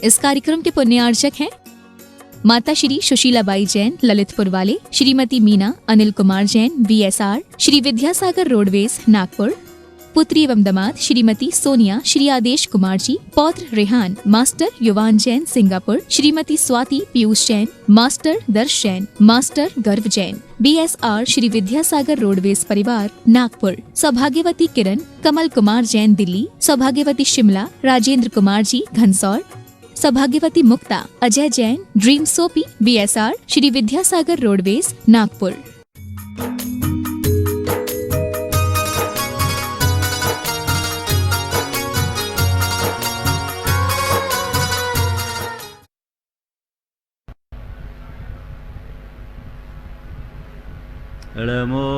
इस कार्यक्रम के पुण्यार्चक हैं माता श्री सुशीलाबाई जैन ललितपुर वाले, श्रीमती मीना अनिल कुमार जैन VSR, श्री विद्यासागर रोडवेज नागपुर, पुत्री एवं दामाद श्रीमती सोनिया श्री आदेश कुमार जी, पौत्र रेहान मास्टर युवान जैन सिंगापुर, श्रीमती स्वाति पीयूष जैन, मास्टर दर्श जैन, मास्टर गर्व जैन BSR, श्री विद्यासागर रोडवेज परिवार नागपुर, सौभाग्यवती किरण कमल कुमार जैन दिल्ली, सौभाग्यवती शिमला राजेंद्र कुमार जी घनसौर, सौभाग्यवती Mukta Ajay Jain dream soapy BSR, Shri Vidyasagar roadways Nagpur. नमो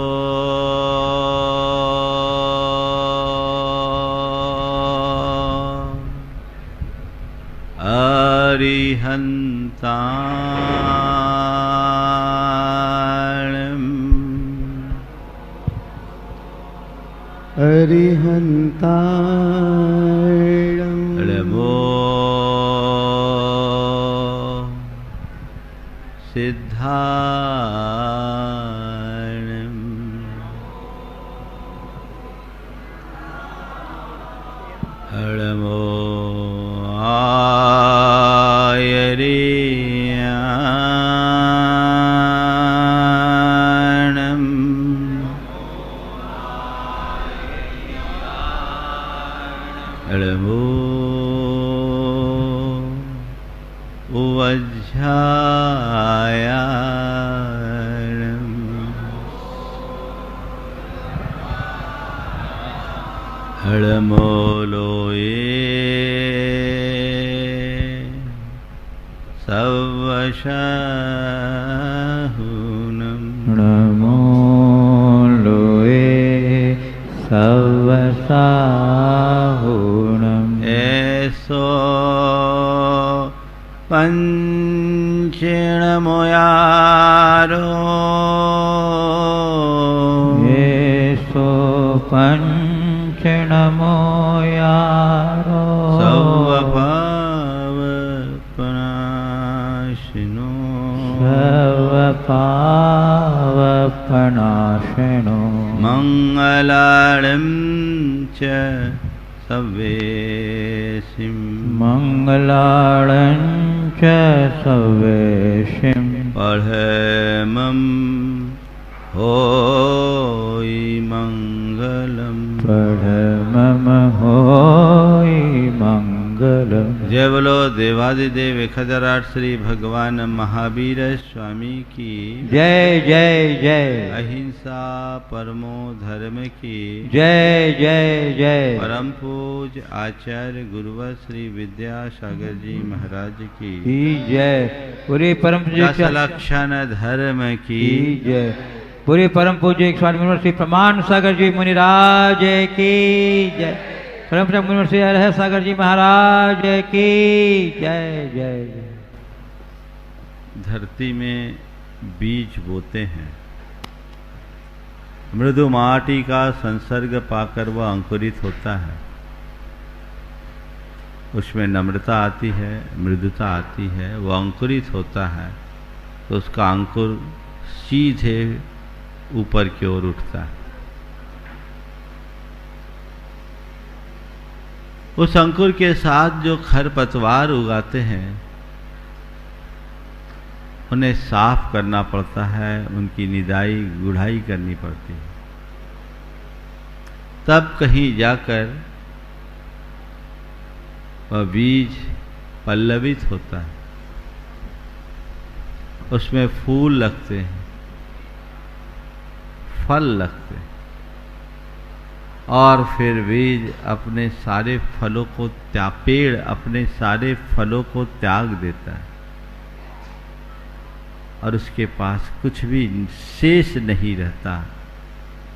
अरिहन्ताणं नमो सिद्धाणं नमो आयर्याणं नमो उवज्झायाणं नमो लोये सवशाहुनं नमो लोये सवसाहुणम् एसो पंचणमोयारो येषो पञ्चणमोयारो सर्वपावपनाशिनो सर्वपावपनाशिनो मङ्गलार्णं च सवेशिं मङ्गलार्णं च सवेशिं पढमं होय मङ्गलम् पढमं होय मङ्गलम्। जय बोलो देवादिदेव खजराट श्री भगवान महावीर स्वामी की जय जय जय। अहिंसा परमो धर्म की जय जय जय। परम पूज आचार्य गुरुवर श्री विद्यासागर जी महाराज की जय। पूरी परम पूज्य लक्षण धर्म की जय। पूरी परम पूज्य स्वामी श्री प्रमाण सागर जी मुनिराज की जय। परम पूज्य मुनि श्री हर सागर जी महाराज की जय जय जय। धरती में बीज बोते हैं, मृदु माटी का संसर्ग पाकर वह अंकुरित होता है। उसमें नम्रता आती है, मृदुता आती है, वह अंकुरित होता है तो उसका अंकुर सीधे ऊपर की ओर उठता है। उस अंकुर के साथ जो खरपतवार उगाते हैं उन्हें साफ करना पड़ता है, उनकी निदाई गुड़ाई करनी पड़ती है, तब कहीं जाकर वह बीज पल्लवित होता है, उसमें फूल लगते हैं, फल लगते हैं और फिर बीज अपने सारे फलों को पेड़ अपने सारे फलों को त्याग देता है और उसके पास कुछ भी शेष नहीं रहता,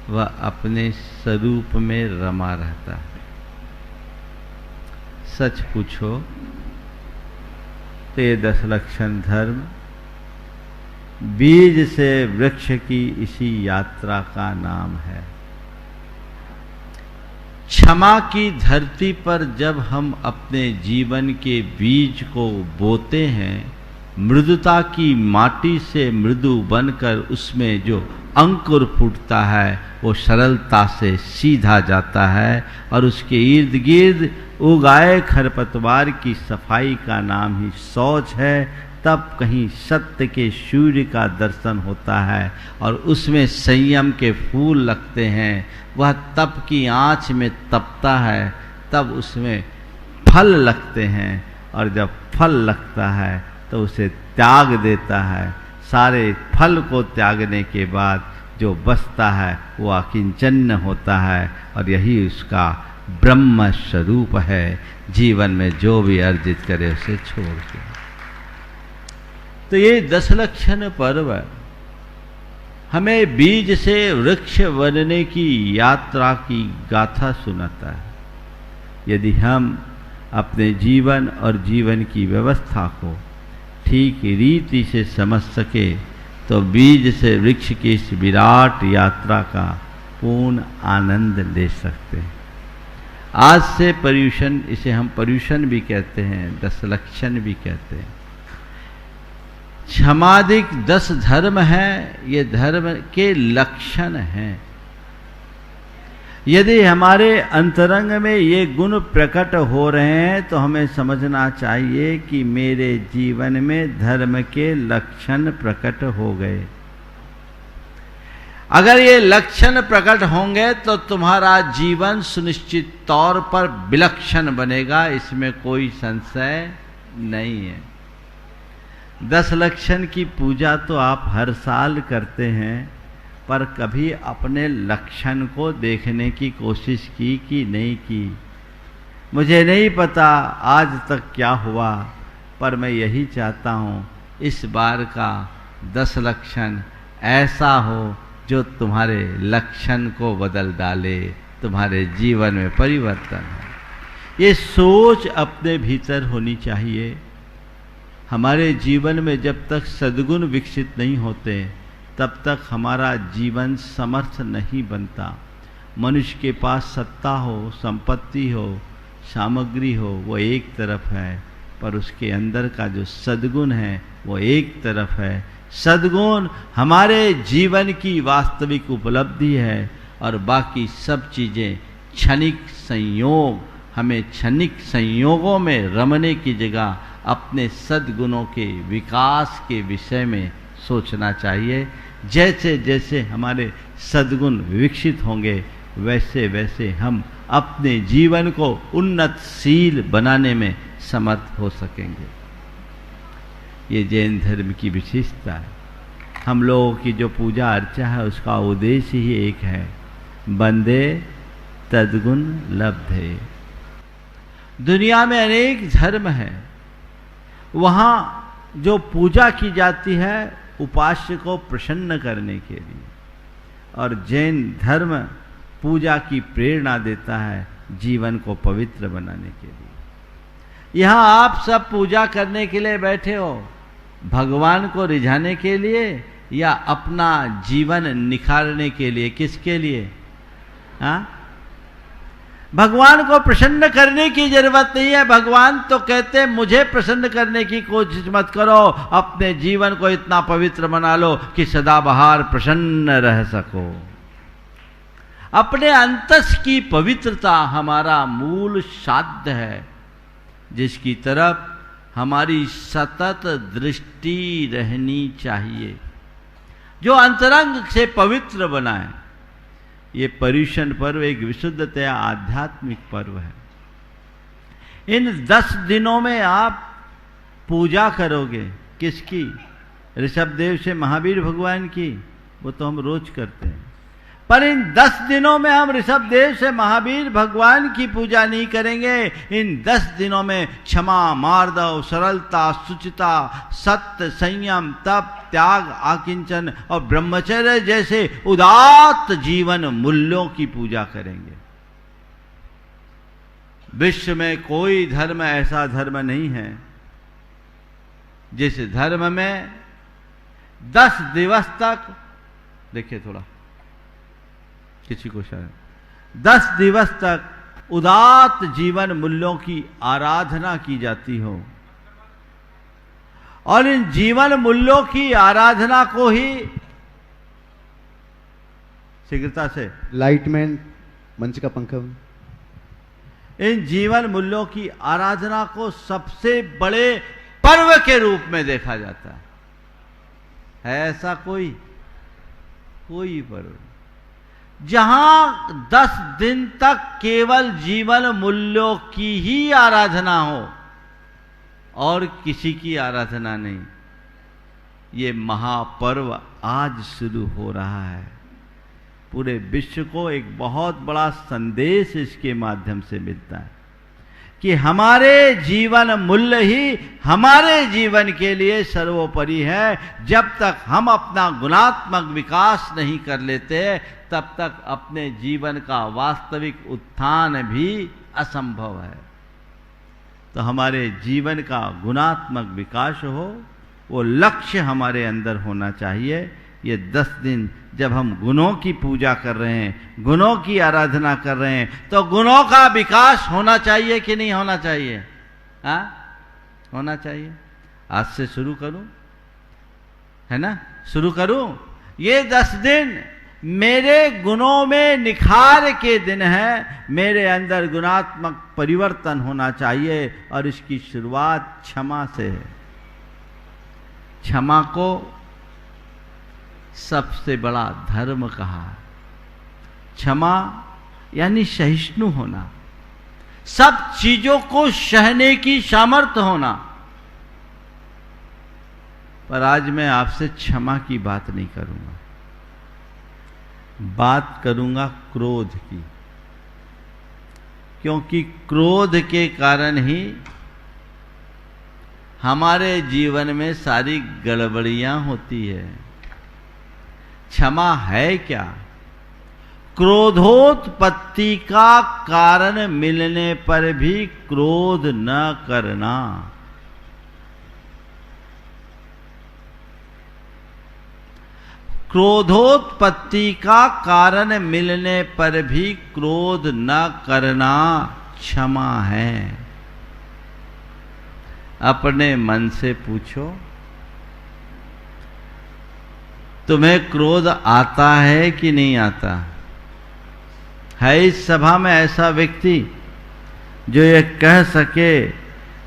वह अपने स्वरूप में रमा रहता है। सच पूछो तो ये 10 लक्षण धर्म बीज से वृक्ष की इसी यात्रा का नाम है। क्षमा की धरती पर जब हम अपने जीवन के बीज को बोते हैं, मृदुता की माटी से मृदु बनकर उसमें जो अंकुर फूटता है वो सरलता से सीधा जाता है और उसके इर्द गिर्द उगाए खरपतवार की सफाई का नाम ही शौच है। तब कहीं सत्य के सूर्य का दर्शन होता है और उसमें संयम के फूल लगते हैं। वह तप की आँच में तपता है, तब उसमें फल लगते हैं और जब फल लगता है तो उसे त्याग देता है। सारे फल को त्यागने के बाद जो बचता है वो अकिंचन होता है और यही उसका ब्रह्म स्वरूप है। जीवन में जो भी अर्जित करे उसे छोड़ के। तो ये 10 लक्षण पर्व हमें बीज से वृक्ष बनने की यात्रा की गाथा सुनाता है। यदि हम अपने जीवन और जीवन की व्यवस्था को ठीक रीति से समझ सके तो बीज से वृक्ष की इस विराट यात्रा का पूर्ण आनंद ले सकते हैं। आज से पर्यूषण, इसे हम पर्यूषण भी कहते हैं, 10 लक्षण भी कहते हैं। क्षमादिक 10 धर्म हैं, ये धर्म के लक्षण हैं। यदि हमारे अंतरंग में ये गुण प्रकट हो रहे हैं तो हमें समझना चाहिए कि मेरे जीवन में धर्म के लक्षण प्रकट हो गए। अगर ये लक्षण प्रकट होंगे तो तुम्हारा जीवन सुनिश्चित तौर पर विलक्षण बनेगा, इसमें कोई संशय नहीं है। 10 लक्षण की पूजा तो आप हर साल करते हैं, पर कभी अपने लक्षण को देखने की कोशिश की कि नहीं की? मुझे नहीं पता आज तक क्या हुआ, पर मैं यही चाहता हूँ इस बार का 10 लक्षण ऐसा हो जो तुम्हारे लक्षण को बदल डाले, तुम्हारे जीवन में परिवर्तन हो। ये सोच अपने भीतर होनी चाहिए। हमारे जीवन में जब तक सद्गुण विकसित नहीं होते तब तक हमारा जीवन समर्थ नहीं बनता। मनुष्य के पास सत्ता हो, संपत्ति हो, सामग्री हो, वो एक तरफ है, पर उसके अंदर का जो सद्गुण है वो एक तरफ है। सद्गुण हमारे जीवन की वास्तविक उपलब्धि है और बाकी सब चीज़ें क्षणिक संयोग। हमें क्षणिक संयोगों में रमने की जगह अपने सद्गुणों के विकास के विषय में सोचना चाहिए। जैसे जैसे हमारे सद्गुण विकसित होंगे वैसे वैसे हम अपने जीवन को उन्नतशील बनाने में समर्थ हो सकेंगे। ये जैन धर्म की विशेषता है। हम लोगों की जो पूजा अर्चा है उसका उद्देश्य ही एक है, बंदे तद्गुण लब्धे। दुनिया में अनेक धर्म हैं, वहाँ जो पूजा की जाती है उपास्य को प्रसन्न करने के लिए, और जैन धर्म पूजा की प्रेरणा देता है जीवन को पवित्र बनाने के लिए। यहाँ आप सब पूजा करने के लिए बैठे हो, भगवान को रिझाने के लिए या अपना जीवन निखारने के लिए? किसके लिए? हाँ, भगवान को प्रसन्न करने की जरूरत नहीं है। भगवान तो कहते मुझे प्रसन्न करने की कोशिश मत करो, अपने जीवन को इतना पवित्र बना लो कि सदाबहार प्रसन्न रह सको। अपने अंतस की पवित्रता हमारा मूल साध्य है, जिसकी तरफ हमारी सतत दृष्टि रहनी चाहिए, जो अंतरंग से पवित्र बनाए। ये पर्यूषण पर्व एक विशुद्धतया आध्यात्मिक पर्व है। इन 10 दिनों में आप पूजा करोगे किसकी? ऋषभदेव से महावीर भगवान की, वो तो हम रोज करते हैं। पर इन 10 दिनों में हम ऋषभदेव से महावीर भगवान की पूजा नहीं करेंगे। इन 10 दिनों में क्षमा, मार्दव, सरलता, शुचिता, सत्य, संयम, तप, त्याग, आकिंचन और ब्रह्मचर्य जैसे उदात्त जीवन मूल्यों की पूजा करेंगे। विश्व में कोई धर्म ऐसा धर्म नहीं है जिस धर्म में 10 दिवस तक, देखिए थोड़ा किसी को शायद 10 दिवस तक उदात्त जीवन मूल्यों की आराधना की जाती हो, और इन जीवन मूल्यों की आराधना को ही शीघ्रता से लाइटमैन मंच का पंखा। इन जीवन मूल्यों की आराधना को सबसे बड़े पर्व के रूप में देखा जाता है ऐसा कोई पर्व जहां 10 दिन तक केवल जीवन मूल्यों की ही आराधना हो और किसी की आराधना नहीं। ये महापर्व आज शुरू हो रहा है। पूरे विश्व को एक बहुत बड़ा संदेश इसके माध्यम से मिलता है कि हमारे जीवन मूल्य ही हमारे जीवन के लिए सर्वोपरि है। जब तक हम अपना गुणात्मक विकास नहीं कर लेते तब तक अपने जीवन का वास्तविक उत्थान भी असंभव है। तो हमारे जीवन का गुणात्मक विकास हो, वो लक्ष्य हमारे अंदर होना चाहिए। ये 10 दिन जब हम गुणों की पूजा कर रहे हैं, गुणों की आराधना कर रहे हैं, तो गुणों का विकास होना चाहिए कि नहीं होना चाहिए? हाँ, होना चाहिए। आज से शुरू करूं, है ना? शुरू करूं। ये 10 दिन मेरे गुणों में निखार के दिन है। मेरे अंदर गुणात्मक परिवर्तन होना चाहिए और इसकी शुरुआत क्षमा से है। क्षमा को सबसे बड़ा धर्म कहा। क्षमा यानी सहिष्णु होना, सब चीजों को सहने की सामर्थ्य होना। पर आज मैं आपसे क्षमा की बात नहीं करूंगा, बात करूंगा क्रोध की, क्योंकि क्रोध के कारण ही हमारे जीवन में सारी गड़बड़ियां होती है। क्षमा है क्या? क्रोधोत्पत्ति का कारण मिलने पर भी क्रोध न करना। क्रोधोत्पत्ति का कारण मिलने पर भी क्रोध न करना क्षमा है। अपने मन से पूछो, तुम्हें क्रोध आता है कि नहीं आता? है इस सभा में ऐसा व्यक्ति जो ये कह सके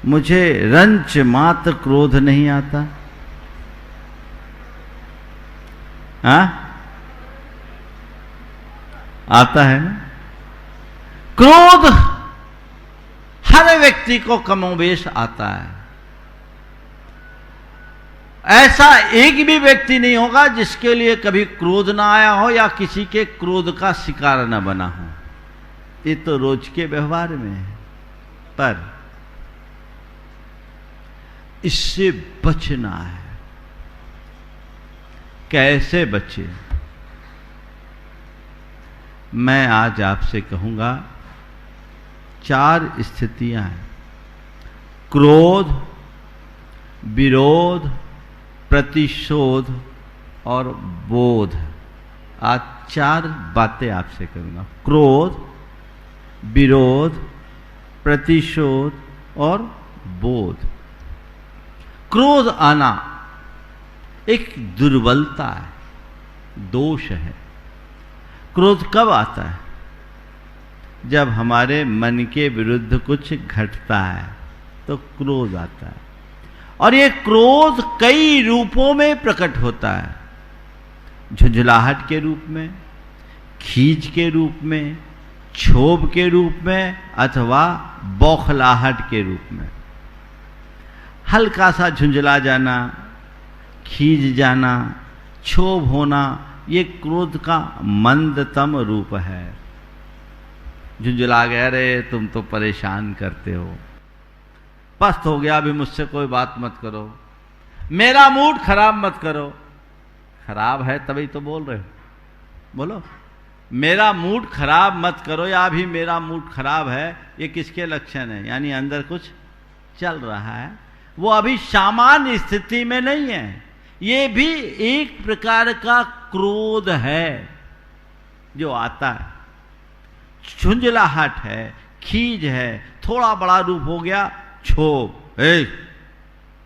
मुझे रंच मात्र क्रोध नहीं आता? हाँ, आता है ना? क्रोध हर व्यक्ति को कमोबेश आता है। ऐसा एक भी व्यक्ति नहीं होगा जिसके लिए कभी क्रोध ना आया हो या किसी के क्रोध का शिकार न बना हो। ये तो रोज के व्यवहार में है। पर इससे बचना है। कैसे बचे? मैं आज आपसे कहूंगा 4 स्थितियां हैं। क्रोध, विरोध, प्रतिशोध और बोध। आज 4 बातें आपसे करूंगा। क्रोध, विरोध, प्रतिशोध और बोध। क्रोध आना एक दुर्बलता है, दोष है। क्रोध कब आता है? जब हमारे मन के विरुद्ध कुछ घटता है तो क्रोध आता है। और ये क्रोध कई रूपों में प्रकट होता है। झुंझलाहट के रूप में, खींच के रूप में, क्षोभ के रूप में अथवा बौखलाहट के रूप में। हल्का सा झुंझला जाना, खींच जाना, क्षोभ होना, ये क्रोध का मंदतम रूप है। झुंझला गया, रे तुम तो परेशान करते हो, पस्त हो गया, अभी मुझसे कोई बात मत करो, मेरा मूड खराब मत करो। खराब है तभी तो बोल रहे हो, बोलो। मेरा मूड खराब मत करो या अभी मेरा मूड खराब है, ये किसके लक्षण है? यानी अंदर कुछ चल रहा है, वो अभी सामान्य स्थिति में नहीं है। ये भी एक प्रकार का क्रोध है जो आता है। झुंझलाहट है, खीज है, थोड़ा बड़ा रूप हो गया क्षोभ,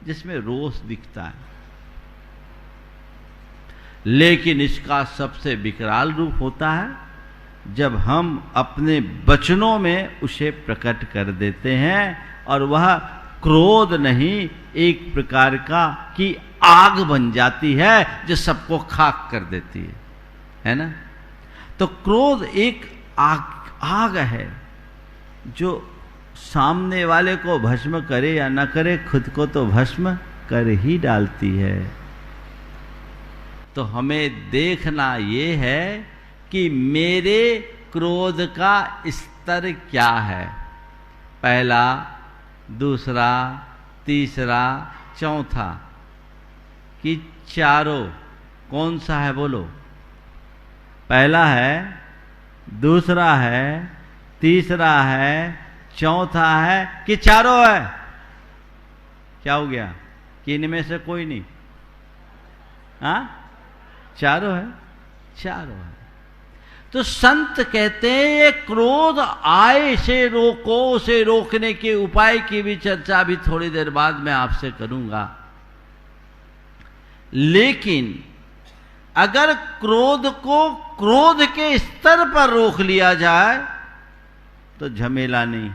जिसमें रोष दिखता है। लेकिन इसका सबसे विकराल रूप होता है जब हम अपने वचनों में उसे प्रकट कर देते हैं, और वह क्रोध नहीं, एक प्रकार का की आग बन जाती है जो सबको खाक कर देती है ना। तो क्रोध एक आग है जो सामने वाले को भस्म करे या न करे, खुद को तो भस्म कर ही डालती है। तो हमें देखना ये है कि मेरे क्रोध का स्तर क्या है, पहला, दूसरा, तीसरा, चौथा, कि चारों कौन सा है बोलो। पहला है, दूसरा है, तीसरा है, चौथा है, कि चारों है। क्या हो गया कि इनमें से कोई नहीं? हाँ, चारों है, चारों है। तो संत कहते हैं ये क्रोध आए से रोको, उसे रोकने के उपाय की भी चर्चा भी थोड़ी देर बाद मैं आपसे करूंगा। लेकिन अगर क्रोध को क्रोध के स्तर पर रोक लिया जाए तो झमेला नहीं।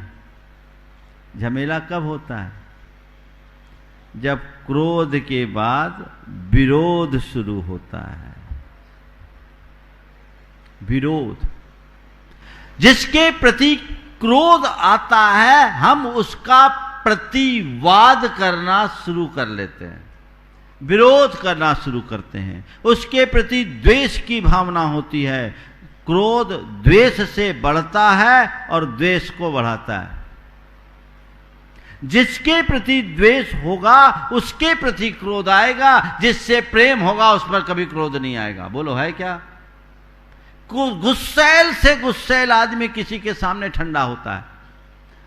झमेला कब होता है? जब क्रोध के बाद विरोध शुरू होता है। विरोध, जिसके प्रति क्रोध आता है हम उसका प्रतिवाद करना शुरू कर लेते हैं, विरोध करना शुरू करते हैं, उसके प्रति द्वेष की भावना होती है। क्रोध द्वेष से बढ़ता है और द्वेष को बढ़ाता है। जिसके प्रति द्वेष होगा उसके प्रति क्रोध आएगा, जिससे प्रेम होगा उस पर कभी क्रोध नहीं आएगा। बोलो है क्या? गुस्सैल से गुस्सैल आदमी किसी के सामने ठंडा होता है।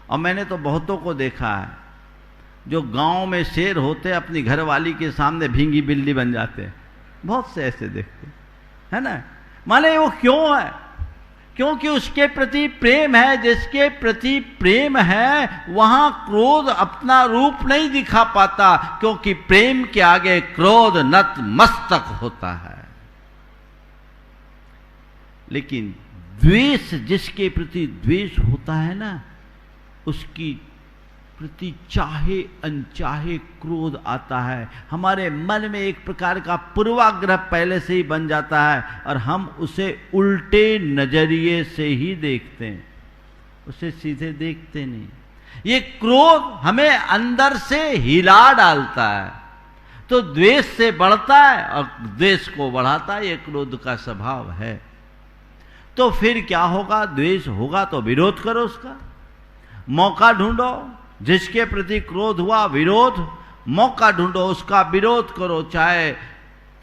और मैंने तो बहुतों को देखा है जो गांव में शेर होते अपनी घरवाली के सामने भींगी बिल्ली बन जाते हैं। बहुत से ऐसे देखते है ना। माने वो क्यों है? क्योंकि उसके प्रति प्रेम है। जिसके प्रति प्रेम है वहां क्रोध अपना रूप नहीं दिखा पाता, क्योंकि प्रेम के आगे क्रोध नतमस्तक होता है। लेकिन द्वेष, जिसके प्रति द्वेष होता है ना, उसकी प्रति चाहे अनचाहे क्रोध आता है। हमारे मन में एक प्रकार का पूर्वाग्रह पहले से ही बन जाता है और हम उसे उल्टे नजरिए से ही देखते हैं, उसे सीधे देखते नहीं। ये क्रोध हमें अंदर से हिला डालता है, तो द्वेष से बढ़ता है और द्वेष को बढ़ाता है। ये क्रोध का स्वभाव है। तो फिर क्या होगा? द्वेष होगा तो विरोध करो, उसका मौका ढूंढो। जिसके प्रति क्रोध हुआ, विरोध, मौका ढूंढो, उसका विरोध करो। चाहे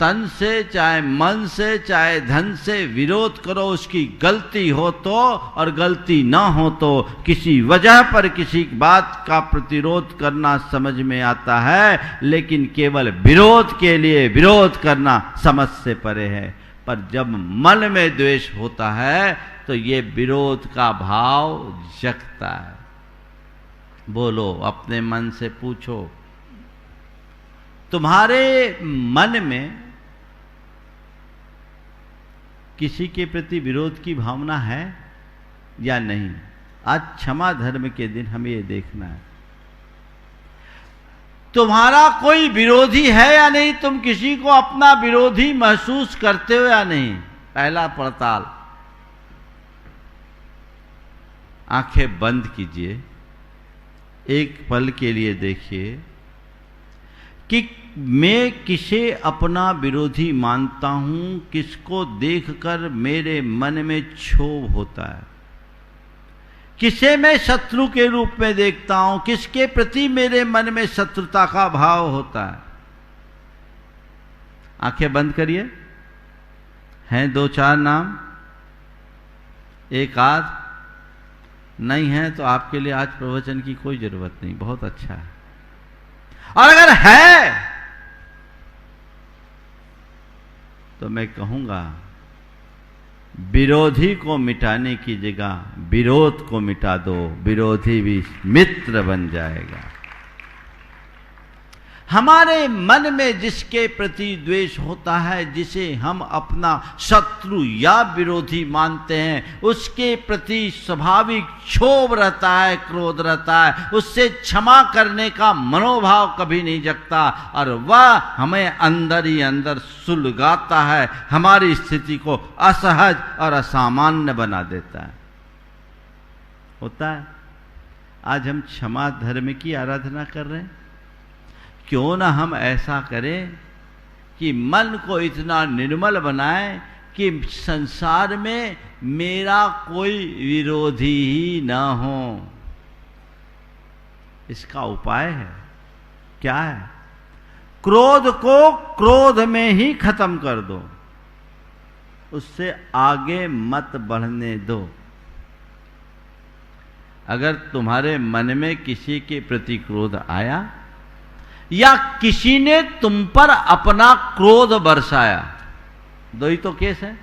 तन से, चाहे मन से, चाहे धन से विरोध करो। उसकी गलती हो तो और गलती ना हो तो किसी वजह पर किसी बात का प्रतिरोध करना समझ में आता है, लेकिन केवल विरोध के लिए विरोध करना समझ से परे है। पर जब मन में द्वेष होता है तो ये विरोध का भाव जगता है। बोलो, अपने मन से पूछो, तुम्हारे मन में किसी के प्रति विरोध की भावना है या नहीं? आज क्षमा धर्म के दिन हमें ये देखना है, तुम्हारा कोई विरोधी है या नहीं? तुम किसी को अपना विरोधी महसूस करते हो या नहीं? पहला पड़ताल। आंखें बंद कीजिए, एक पल के लिए देखिए कि मैं किसे अपना विरोधी मानता हूं, किसको देखकर मेरे मन में क्षोभ होता है, किसे मैं शत्रु के रूप में देखता हूं, किसके प्रति मेरे मन में शत्रुता का भाव होता है। आंखें बंद करिए। हैं दो चार नाम, एक आध नहीं है तो आपके लिए आज प्रवचन की कोई जरूरत नहीं, बहुत अच्छा है। और अगर है तो मैं कहूंगा विरोधी को मिटाने की जगह विरोध को मिटा दो, विरोधी भी मित्र बन जाएगा। हमारे मन में जिसके प्रति द्वेष होता है, जिसे हम अपना शत्रु या विरोधी मानते हैं, उसके प्रति स्वाभाविक क्षोभ रहता है, क्रोध रहता है, उससे क्षमा करने का मनोभाव कभी नहीं जगता और वह हमें अंदर ही अंदर सुलगाता है, हमारी स्थिति को असहज और असामान्य बना देता है। होता है। आज हम क्षमा धर्म की आराधना कर रहे हैं, क्यों ना हम ऐसा करें कि मन को इतना निर्मल बनाए कि संसार में मेरा कोई विरोधी ही ना हो। इसका उपाय है, क्या है? क्रोध को क्रोध में ही खत्म कर दो, उससे आगे मत बढ़ने दो। अगर तुम्हारे मन में किसी के प्रति क्रोध आया या किसी ने तुम पर अपना क्रोध बरसाया, दो ही तो केस है।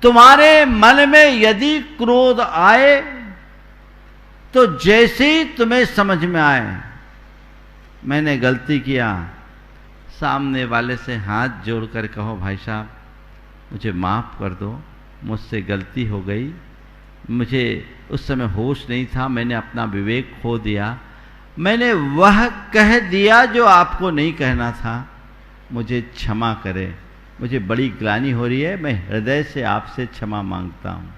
तुम्हारे मन में यदि क्रोध आए तो जैसे ही तुम्हें समझ में आए मैंने गलती किया, सामने वाले से हाथ जोड़कर कहो, भाई साहब मुझे माफ कर दो, मुझसे गलती हो गई, मुझे उस समय होश नहीं था, मैंने अपना विवेक खो दिया, मैंने वह कह दिया जो आपको नहीं कहना था, मुझे क्षमा करें, मुझे बड़ी ग्लानि हो रही है, मैं हृदय से आपसे क्षमा मांगता हूँ।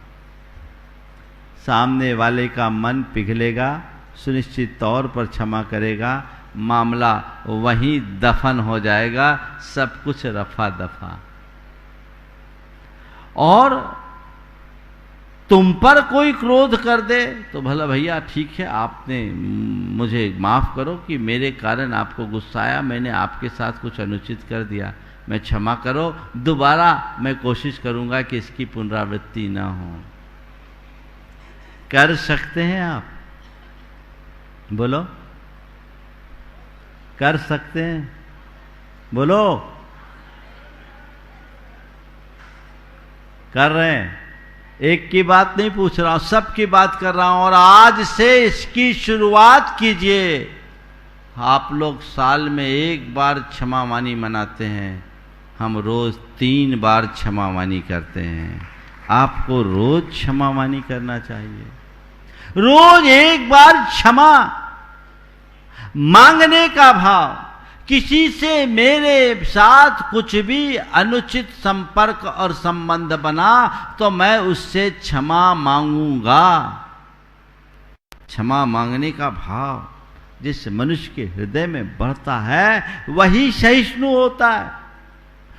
सामने वाले का मन पिघलेगा, सुनिश्चित तौर पर क्षमा करेगा, मामला वहीं दफन हो जाएगा, सब कुछ रफा दफा। और तुम पर कोई क्रोध कर दे तो भला भैया ठीक है, आपने मुझे माफ करो कि मेरे कारण आपको गुस्सा आया, मैंने आपके साथ कुछ अनुचित कर दिया, मैं क्षमा करो, दोबारा मैं कोशिश करूंगा कि इसकी पुनरावृत्ति ना हो। कर सकते हैं आप? बोलो, कर सकते हैं? बोलो, कर रहे हैं? एक की बात नहीं पूछ रहा हूं, सबकी बात कर रहा हूं। और आज से इसकी शुरुआत कीजिए। आप लोग साल में एक बार क्षमावानी मनाते हैं, हम रोज 3 बार क्षमावानी करते हैं। आपको रोज क्षमावानी करना चाहिए, रोज एक बार क्षमा मांगने का भाव। किसी से मेरे साथ कुछ भी अनुचित संपर्क और संबंध बना तो मैं उससे क्षमा मांगूंगा। क्षमा मांगने का भाव जिस मनुष्य के हृदय में बढ़ता है वही सहिष्णु होता है,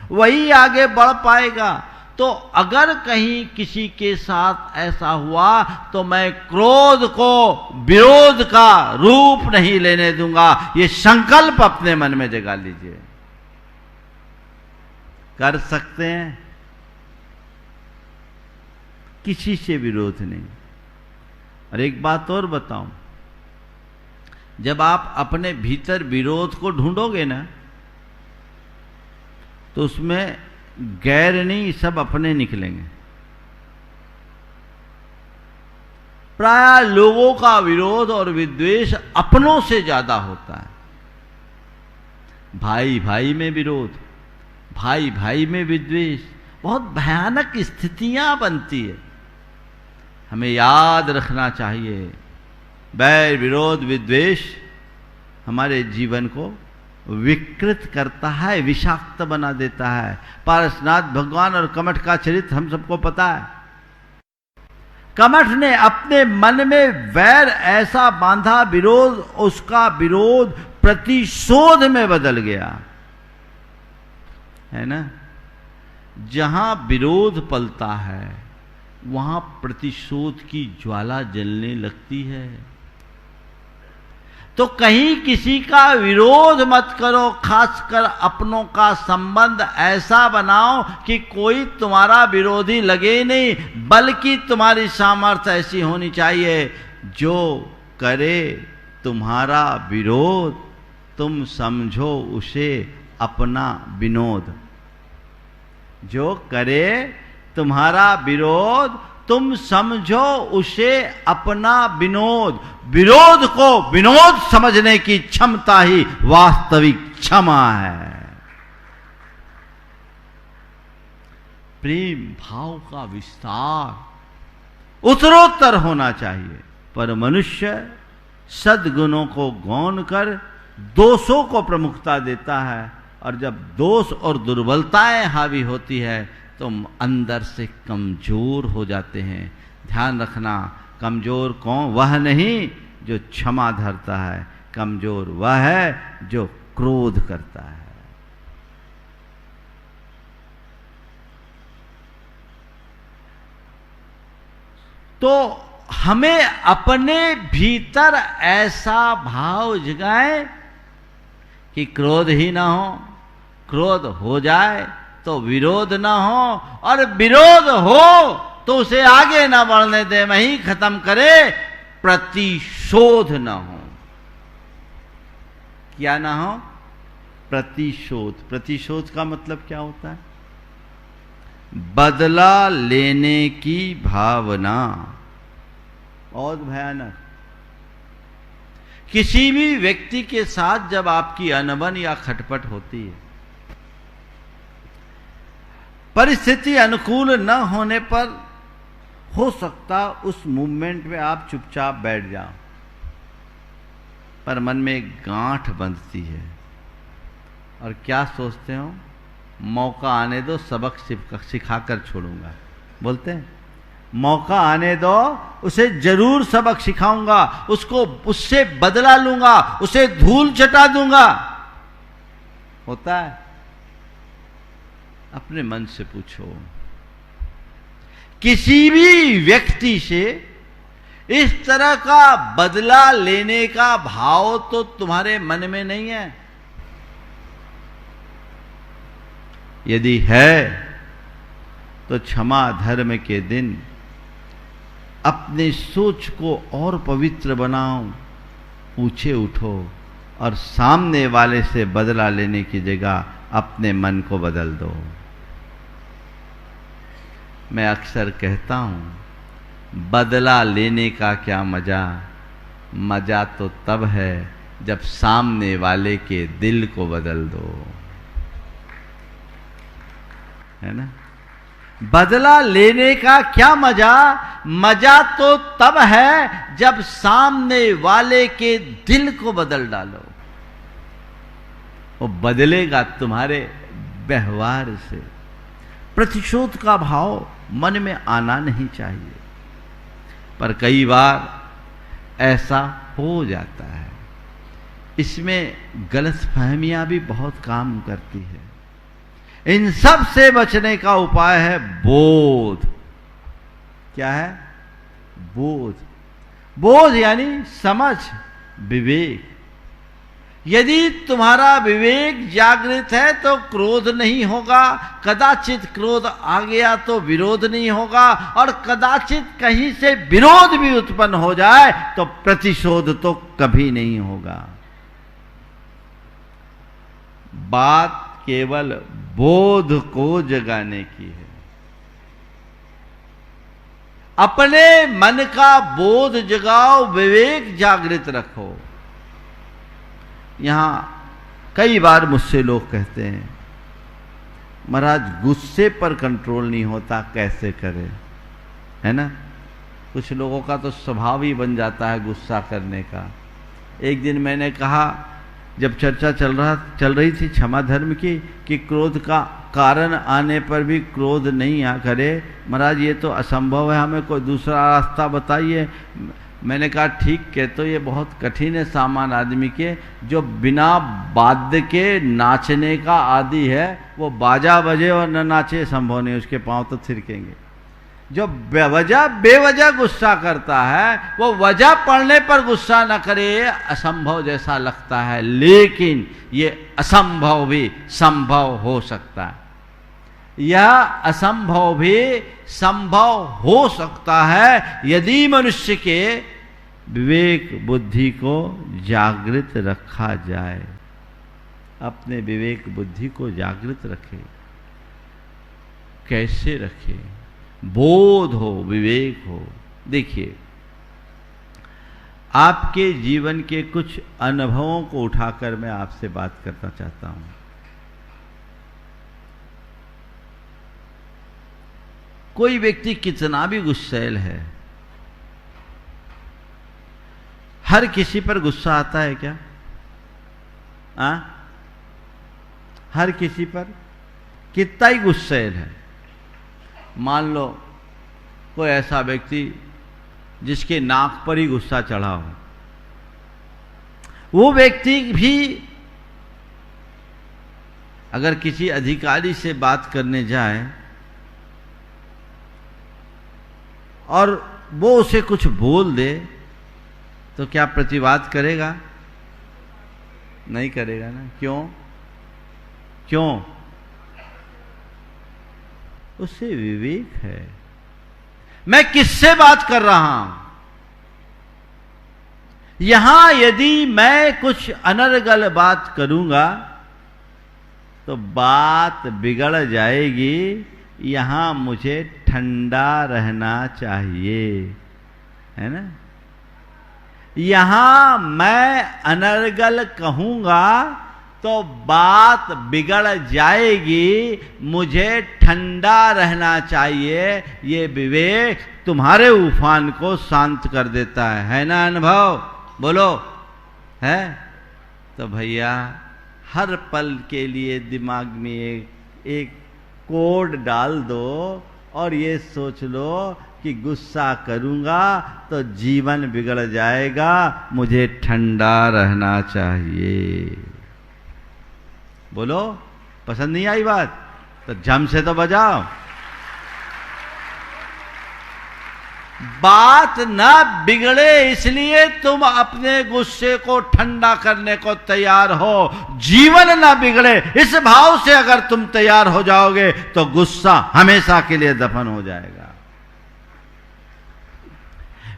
वही आगे बढ़ पाएगा। तो अगर कहीं किसी के साथ ऐसा हुआ तो मैं क्रोध को विरोध का रूप नहीं लेने दूंगा। ये संकल्प अपने मन में जगा लीजिए। कर सकते हैं? किसी से विरोध नहीं। और एक बात और बताऊं, जब आप अपने भीतर विरोध को ढूंढोगे ना तो उसमें गैर नहीं, सब अपने निकलेंगे। प्राय लोगों का विरोध और विद्वेष अपनों से ज्यादा होता है। भाई भाई में विरोध, भाई भाई में विद्वेष, बहुत भयानक स्थितियां बनती है। हमें याद रखना चाहिए, बैर विरोध विद्वेष हमारे जीवन को विकृत करता है, विषाक्त बना देता है। पारसनाथ भगवान और कमठ का चरित्र हम सबको पता है। कमठ ने अपने मन में वैर ऐसा बांधा, विरोध, उसका विरोध प्रतिशोध में बदल गया, है ना। जहां विरोध पलता है वहां प्रतिशोध की ज्वाला जलने लगती है। तो कहीं किसी का विरोध मत करो, खासकर अपनों का संबंध ऐसा बनाओ कि कोई तुम्हारा विरोधी लगे नहीं, बल्कि तुम्हारी सामर्थ्य ऐसी होनी चाहिए जो करे तुम्हारा विरोध तुम समझो उसे अपना विनोद। जो करे तुम्हारा विरोध तुम समझो उसे अपना विनोद। विरोध को विनोद समझने की क्षमता ही वास्तविक क्षमा है। प्रेम भाव का विस्तार उत्तरोत्तर होना चाहिए, पर मनुष्य सद्गुणों को गौण कर दोषों को प्रमुखता देता है, और जब दोष और दुर्बलताएं हावी होती है तो अंदर से कमजोर हो जाते हैं। ध्यान रखना, कमजोर कौन? वह नहीं जो क्षमा धरता है, कमजोर वह है जो क्रोध करता है। तो हमें अपने भीतर ऐसा भाव जगाए कि क्रोध ही ना हो, क्रोध हो जाए तो विरोध ना हो, और विरोध हो तो उसे आगे ना बढ़ने दे, वहीं खत्म करे, प्रतिशोध ना हो। क्या ना हो? प्रतिशोध। प्रतिशोध का मतलब क्या होता है? बदला लेने की भावना। बहुत भयानक। किसी भी व्यक्ति के साथ जब आपकी अनबन या खटपट होती है, परिस्थिति अनुकूल न होने पर हो सकता उस मूवमेंट में आप चुपचाप बैठ जाओ, पर मन में एक गांठ बंधती है और क्या सोचते हो? मौका आने दो, सबक सिखाकर छोड़ूंगा। बोलते हैं मौका आने दो, उसे जरूर सबक सिखाऊंगा, उसको उससे बदला लूंगा, उसे धूल चटा दूंगा। होता है? अपने मन से पूछो, किसी भी व्यक्ति से इस तरह का बदला लेने का भाव तो तुम्हारे मन में नहीं है? यदि है तो क्षमा धर्म के दिन अपने सोच को और पवित्र बनाओ, ऊंचे उठो और सामने वाले से बदला लेने की जगह अपने मन को बदल दो। मैं अक्सर कहता हूं, बदला लेने का क्या मजा? मजा तो तब है जब सामने वाले के दिल को बदल दो, है ना? बदला लेने का क्या मजा? मजा तो तब है जब सामने वाले के दिल को बदल डालो। वो बदलेगा तुम्हारे व्यवहार से। प्रतिशोध का भाव मन में आना नहीं चाहिए, पर कई बार ऐसा हो जाता है। इसमें गलतफहमियां भी बहुत काम करती है। इन सब से बचने का उपाय है बोध। क्या है? बोध। बोध यानी समझ, विवेक। यदि तुम्हारा विवेक जागृत है तो क्रोध नहीं होगा, कदाचित क्रोध आ गया तो विरोध नहीं होगा, और कदाचित कहीं से विरोध भी उत्पन्न हो जाए तो प्रतिशोध तो कभी नहीं होगा। बात केवल बोध को जगाने की है। अपने मन का बोध जगाओ, विवेक जागृत रखो। यहां कई बार मुझसे लोग कहते हैं, महाराज गुस्से पर कंट्रोल नहीं होता, कैसे करें? है ना? कुछ लोगों का तो स्वभाव ही बन जाता है गुस्सा करने का। एक दिन मैंने कहा, जब चर्चा चल रही थी क्षमा धर्म की, कि क्रोध का कारण आने पर भी क्रोध नहीं करे, महाराज ये तो असंभव है, हमें कोई दूसरा रास्ता बताइए। मैंने कहा ठीक है, तो ये बहुत कठिन है सामान्य आदमी के, जो बिना वाद्य के नाचने का आदी है, वो बाजा बजे और न नाचे संभव नहीं, उसके पांव तो थिरकेंगे। जो बेवजह गुस्सा करता है, वो वजह पड़ने पर गुस्सा न करे, असंभव जैसा लगता है, लेकिन ये असंभव भी संभव हो सकता है। यह असंभव भी संभव हो सकता है यदि मनुष्य के विवेक बुद्धि को जागृत रखा जाए। अपने विवेक बुद्धि को जागृत रखे। कैसे रखे? बोध हो, विवेक हो। देखिए, आपके जीवन के कुछ अनुभवों को उठाकर मैं आपसे बात करना चाहता हूं। कोई व्यक्ति कितना भी गुस्सैल है, हर किसी पर गुस्सा आता है क्या? हर किसी पर कितना ही गुस्सैल है। मान लो कोई ऐसा व्यक्ति जिसके नाक पर ही गुस्सा चढ़ा हो, वो व्यक्ति भी अगर किसी अधिकारी से बात करने जाए और वो उसे कुछ बोल दे तो क्या प्रतिवाद करेगा? नहीं करेगा ना। क्यों? उससे विवेक है। मैं किससे बात कर रहा हूं? यहां यदि मैं कुछ अनर्गल बात करूंगा तो बात बिगड़ जाएगी। यहां मुझे ठंडा रहना चाहिए, है ना। यहां मैं अनर्गल कहूंगा तो बात बिगड़ जाएगी, मुझे ठंडा रहना चाहिए। ये विवेक तुम्हारे उफान को शांत कर देता है ना। अनुभव बोलो है तो भैया, हर पल के लिए दिमाग में एक कोड डाल दो और ये सोच लो कि गुस्सा करूंगा तो जीवन बिगड़ जाएगा, मुझे ठंडा रहना चाहिए। बोलो, पसंद नहीं आई बात तो जम से तो बजाओ। बात ना बिगड़े इसलिए तुम अपने गुस्से को ठंडा करने को तैयार हो। जीवन ना बिगड़े इस भाव से अगर तुम तैयार हो जाओगे तो गुस्सा हमेशा के लिए दफन हो जाएगा।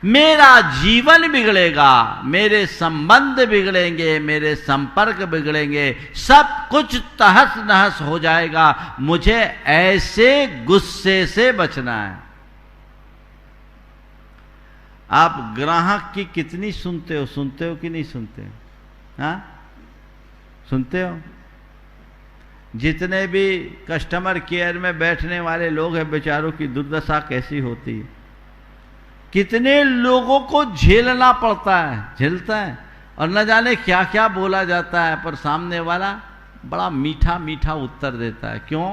मेरा जीवन बिगड़ेगा, मेरे संबंध बिगड़ेंगे, मेरे संपर्क बिगड़ेंगे, सब कुछ तहस नहस हो जाएगा। मुझे ऐसे गुस्से से बचना है। आप ग्राहक की कितनी सुनते हो कि नहीं सुनते? हाँ, सुनते हो। जितने भी कस्टमर केयर में बैठने वाले लोग हैं, बेचारों की दुर्दशा कैसी होती है। कितने लोगों को झेलना पड़ता है, झेलता है, और न जाने क्या क्या बोला जाता है, पर सामने वाला बड़ा मीठा मीठा उत्तर देता है। क्यों?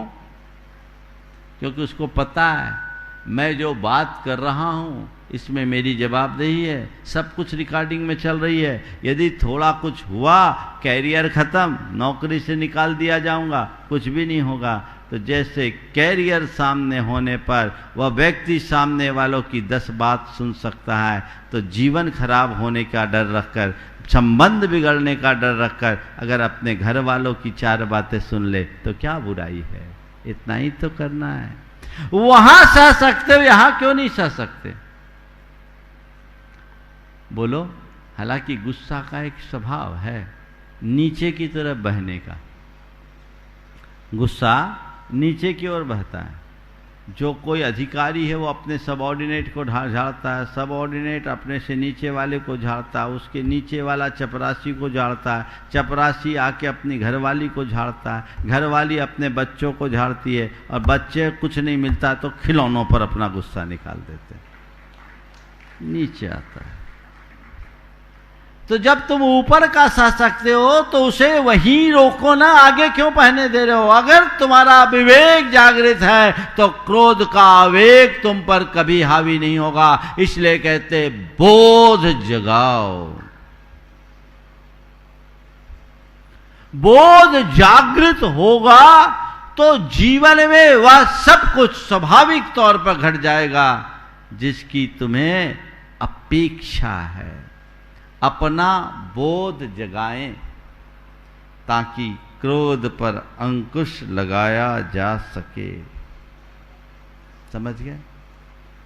क्योंकि उसको पता है मैं जो बात कर रहा हूं इसमें मेरी जवाबदेही है, सब कुछ रिकॉर्डिंग में चल रही है। यदि थोड़ा कुछ हुआ, कैरियर खत्म, नौकरी से निकाल दिया जाऊंगा, कुछ भी नहीं होगा। तो जैसे कैरियर सामने होने पर वह व्यक्ति सामने वालों की 10 बात सुन सकता है, तो जीवन खराब होने का डर रखकर, संबंध बिगड़ने का डर रखकर अगर अपने घर वालों की 4 बातें सुन ले तो क्या बुराई है? इतना ही तो करना है। वहां सह सकते हो, यहां क्यों नहीं सह सकते? बोलो। हालांकि गुस्सा का एक स्वभाव है नीचे की तरफ बहने का। गुस्सा नीचे की ओर बहता है। जो कोई अधिकारी है वो अपने सबऑर्डिनेट को झाड़ता है, सबऑर्डिनेट अपने से नीचे वाले को झाड़ता है, उसके नीचे वाला चपरासी को झाड़ता है, चपरासी आके अपनी घरवाली को झाड़ता है, घरवाली अपने बच्चों को झाड़ती है, और बच्चे कुछ नहीं मिलता तो खिलौनों पर अपना गुस्सा निकाल देते हैं। नीचे आता है। तो जब तुम ऊपर का सह सकते हो तो उसे वहीं रोको ना, आगे क्यों पहने दे रहे हो? अगर तुम्हारा विवेक जागृत है तो क्रोध का आवेग तुम पर कभी हावी नहीं होगा। इसलिए कहते बोध जगाओ। बोध जागृत होगा तो जीवन में वह सब कुछ स्वाभाविक तौर पर घट जाएगा जिसकी तुम्हें अपेक्षा है। अपना बोध जगाएं ताकि क्रोध पर अंकुश लगाया जा सके। समझ गए?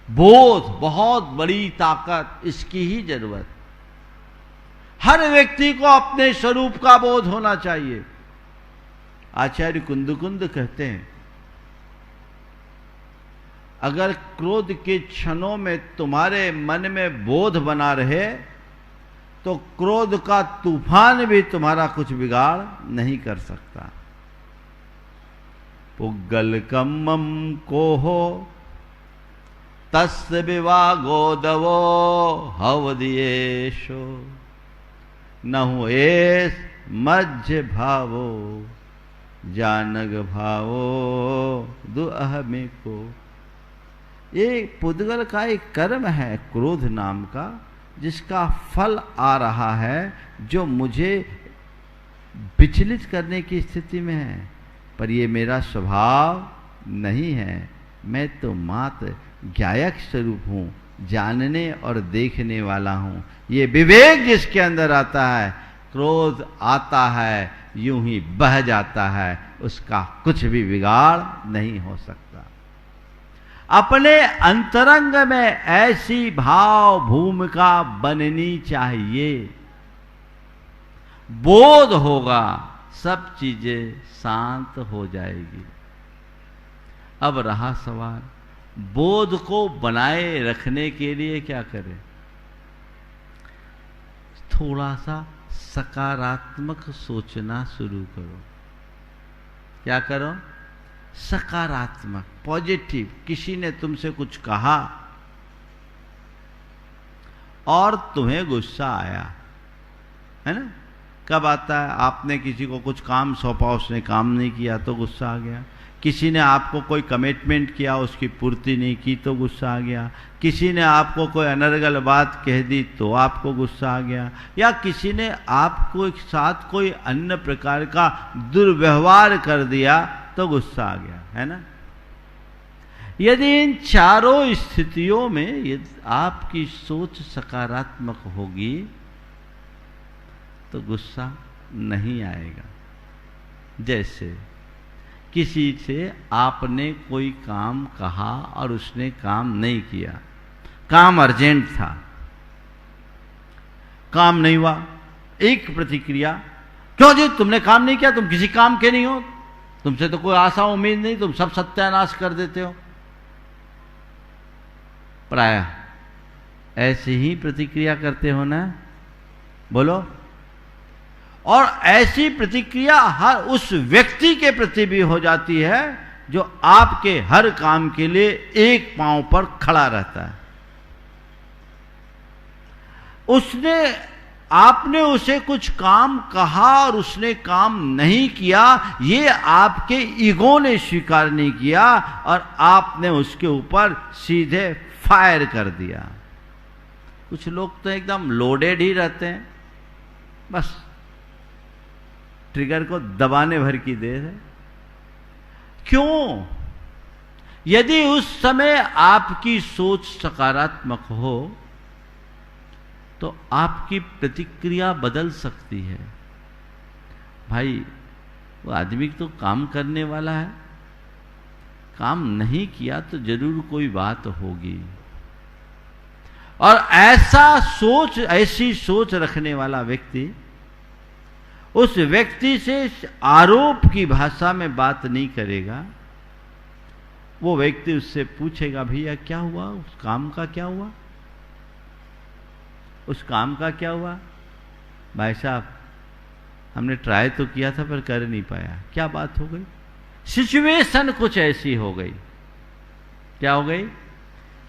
बोध बहुत बड़ी ताकत, इसकी ही जरूरत। हर व्यक्ति को अपने स्वरूप का बोध होना चाहिए। आचार्य कुंदकुंद कहते हैं अगर क्रोध के क्षणों में तुम्हारे मन में बोध बना रहे तो क्रोध का तूफान भी तुम्हारा कुछ बिगाड़ नहीं कर सकता। पुग्गल कम्मम को हो तस्य विवागो दवो हवदियेशो नहु एस मध्य भावो जानग भावो दुअहमे को। ये पुद्गल का एक कर्म है क्रोध नाम का, जिसका फल आ रहा है जो मुझे विचलित करने की स्थिति में है, पर ये मेरा स्वभाव नहीं है। मैं तो मात्र ज्ञायक स्वरूप हूँ, जानने और देखने वाला हूँ। ये विवेक जिसके अंदर आता है, क्रोध आता है यूं ही बह जाता है, उसका कुछ भी बिगाड़ नहीं हो सकता। अपने अंतरंग में ऐसी भाव भूमिका बननी चाहिए, बोध होगा सब चीजें शांत हो जाएगी। अब रहा सवाल, बोध को बनाए रखने के लिए क्या करें? थोड़ा सा सकारात्मक सोचना शुरू करो। क्या करो? सकारात्मक, पॉजिटिव। किसी ने तुमसे कुछ कहा और तुम्हें गुस्सा आया, है ना? कब आता है? आपने किसी को कुछ काम सौंपा, उसने काम नहीं किया तो गुस्सा आ गया। किसी ने आपको कोई कमिटमेंट किया, उसकी पूर्ति नहीं की तो गुस्सा आ गया। किसी ने आपको कोई अनर्गल बात कह दी तो आपको गुस्सा आ गया। या किसी ने आपको साथ कोई अन्य प्रकार का दुर्व्यवहार कर दिया तो गुस्सा आ गया, है ना? यदि इन चारों स्थितियों में यदि आपकी सोच सकारात्मक होगी तो गुस्सा नहीं आएगा। जैसे किसी से आपने कोई काम कहा और उसने काम नहीं किया, काम अर्जेंट था, काम नहीं हुआ, एक प्रतिक्रिया, क्यों जी तुमने काम नहीं किया, तुम किसी काम के नहीं हो, तुमसे तो कोई आशा उम्मीद नहीं, तुम सब सत्यानाश कर देते हो। प्रायः ऐसे ही प्रतिक्रिया करते हो ना? बोलो। और ऐसी प्रतिक्रिया हर उस व्यक्ति के प्रति भी हो जाती है जो आपके हर काम के लिए एक पांव पर खड़ा रहता है। आपने उसे कुछ काम कहा और उसने काम नहीं किया, ये आपके ईगो ने स्वीकार नहीं किया और आपने उसके ऊपर सीधे फायर कर दिया। कुछ लोग तो एकदम लोडेड ही रहते हैं, बस ट्रिगर को दबाने भर की देर है। क्यों? यदि उस समय आपकी सोच सकारात्मक हो तो आपकी प्रतिक्रिया बदल सकती है। भाई वो आदमी तो काम करने वाला है, काम नहीं किया तो जरूर कोई बात होगी। और ऐसी सोच रखने वाला व्यक्ति उस व्यक्ति से आरोप की भाषा में बात नहीं करेगा। वो व्यक्ति उससे पूछेगा, भैया क्या हुआ, उस काम का क्या हुआ, उस काम का क्या हुआ? भाई साहब हमने ट्राई तो किया था पर कर नहीं पाया। क्या बात हो गई? सिचुएशन कुछ ऐसी हो गई। क्या हो गई?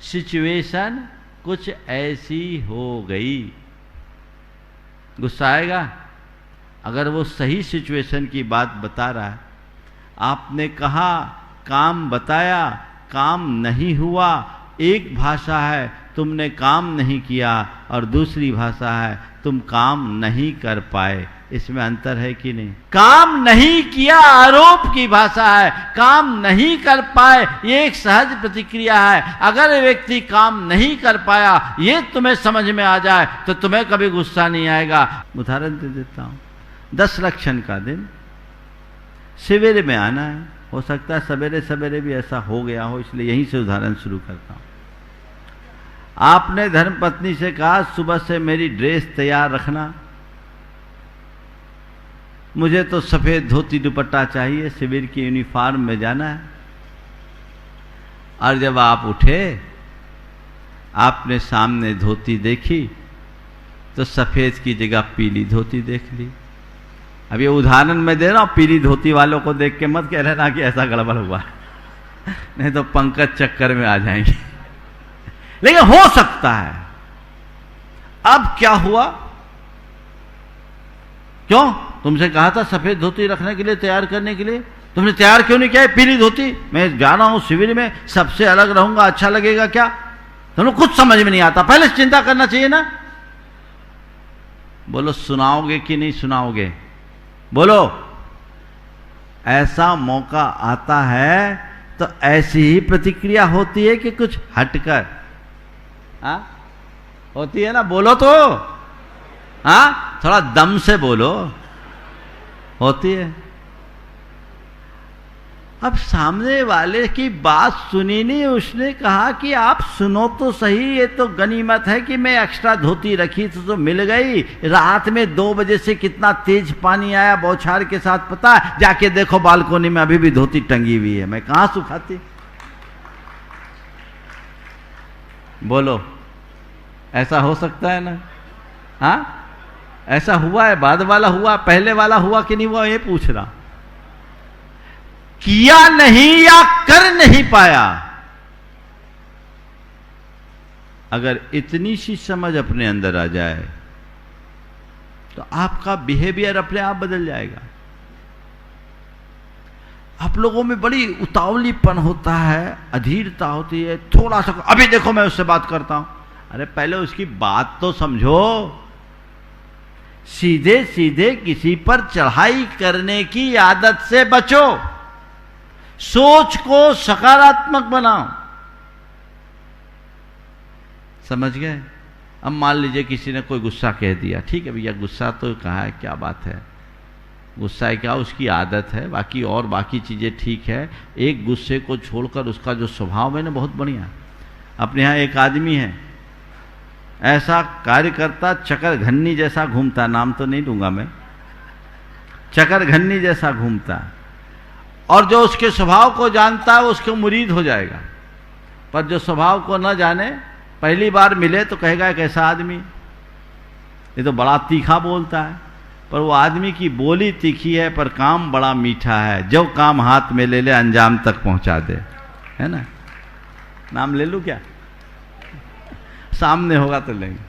सिचुएशन कुछ ऐसी हो गई। गुस्सा आएगा? अगर वो सही सिचुएशन की बात बता रहा है, आपने कहा, काम बताया, काम नहीं हुआ, एक भाषा है तुमने काम नहीं किया और दूसरी भाषा है तुम काम नहीं कर पाए। इसमें अंतर है कि नहीं? काम नहीं किया आरोप की भाषा है, काम नहीं कर पाए ये एक सहज प्रतिक्रिया है। अगर व्यक्ति काम नहीं कर पाया ये तुम्हें समझ में आ जाए तो तुम्हें कभी गुस्सा नहीं आएगा। उदाहरण दे देता हूं, 10 लक्षण का दिन सवेरे में आना है। हो सकता है सवेरे सवेरे भी ऐसा हो गया हो, इसलिए यहीं से उदाहरण शुरू करता हूं। आपने धर्मपत्नी से कहा सुबह से मेरी ड्रेस तैयार रखना, मुझे तो सफेद धोती दुपट्टा चाहिए, शिविर की यूनिफॉर्म में जाना है। और जब आप उठे, आपने सामने धोती देखी तो सफेद की जगह पीली धोती देख ली। अब ये उदाहरण मैं दे रहा हूं, पीली धोती वालों को देख के मत कह लेना कि ऐसा गड़बड़ हुआ, नहीं तो पंकज चक्कर में आ जाएंगे। लेकिन हो सकता है। अब क्या हुआ? क्यों? तुमसे कहा था सफेद धोती रखने के लिए, तैयार करने के लिए, तुमने तैयार क्यों नहीं किया? पीली धोती, मैं जा रहा हूं शिविर में, सबसे अलग रहूंगा, अच्छा लगेगा क्या? तुमने कुछ समझ में नहीं आता, पहले चिंता करना चाहिए ना। बोलो सुनाओगे कि नहीं सुनाओगे? बोलो। ऐसा मौका आता है तो ऐसी ही प्रतिक्रिया होती है कि कुछ हटकर होती है ना? बोलो तो, थोड़ा दम से बोलो। होती है। अब सामने वाले की बात सुनी नहीं, उसने कहा कि आप सुनो तो सही, ये तो गनीमत है कि मैं एक्स्ट्रा धोती रखी तो मिल गई। रात में 2 बजे से कितना तेज पानी आया बौछार के साथ, पता है? जाके देखो बालकोनी में अभी भी धोती टंगी हुई है, मैं कहां सुखाती। बोलो, ऐसा हो सकता है ना? ऐसा हुआ है? बाद वाला हुआ, पहले वाला हुआ कि नहीं हुआ, ये पूछ रहा। किया नहीं या कर नहीं पाया। अगर इतनी सी समझ अपने अंदर आ जाए तो आपका बिहेवियर अपने आप बदल जाएगा। आप लोगों में बड़ी उतावलीपन होता है, अधीरता होती है, थोड़ा सा अभी देखो मैं उससे बात करता हूं। अरे पहले उसकी बात तो समझो। सीधे सीधे किसी पर चढ़ाई करने की आदत से बचो। सोच को सकारात्मक बनाओ। समझ गए? अब मान लीजिए किसी ने कोई गुस्सा कह दिया, ठीक है भैया गुस्सा तो कहा है, क्या बात है, गुस्सा है क्या, उसकी आदत है, बाकी चीजें ठीक है। एक गुस्से को छोड़कर उसका जो स्वभाव है ना, बहुत बढ़िया। अपने यहाँ एक आदमी है, ऐसा कार्यकर्ता चकरघन्नी जैसा घूमता, नाम तो नहीं दूंगा मैं, चकरघन्नी जैसा घूमता, और जो उसके स्वभाव को जानता है उसको मुरीद हो जाएगा। पर जो स्वभाव को न जाने, पहली बार मिले तो कहेगा कैसा आदमी, ये तो बड़ा तीखा बोलता है। पर वो आदमी की बोली तीखी है पर काम बड़ा मीठा है। जो काम हाथ में ले ले अंजाम तक पहुंचा दे, है ना? नाम ले लूं क्या? सामने होगा तो लेंगे।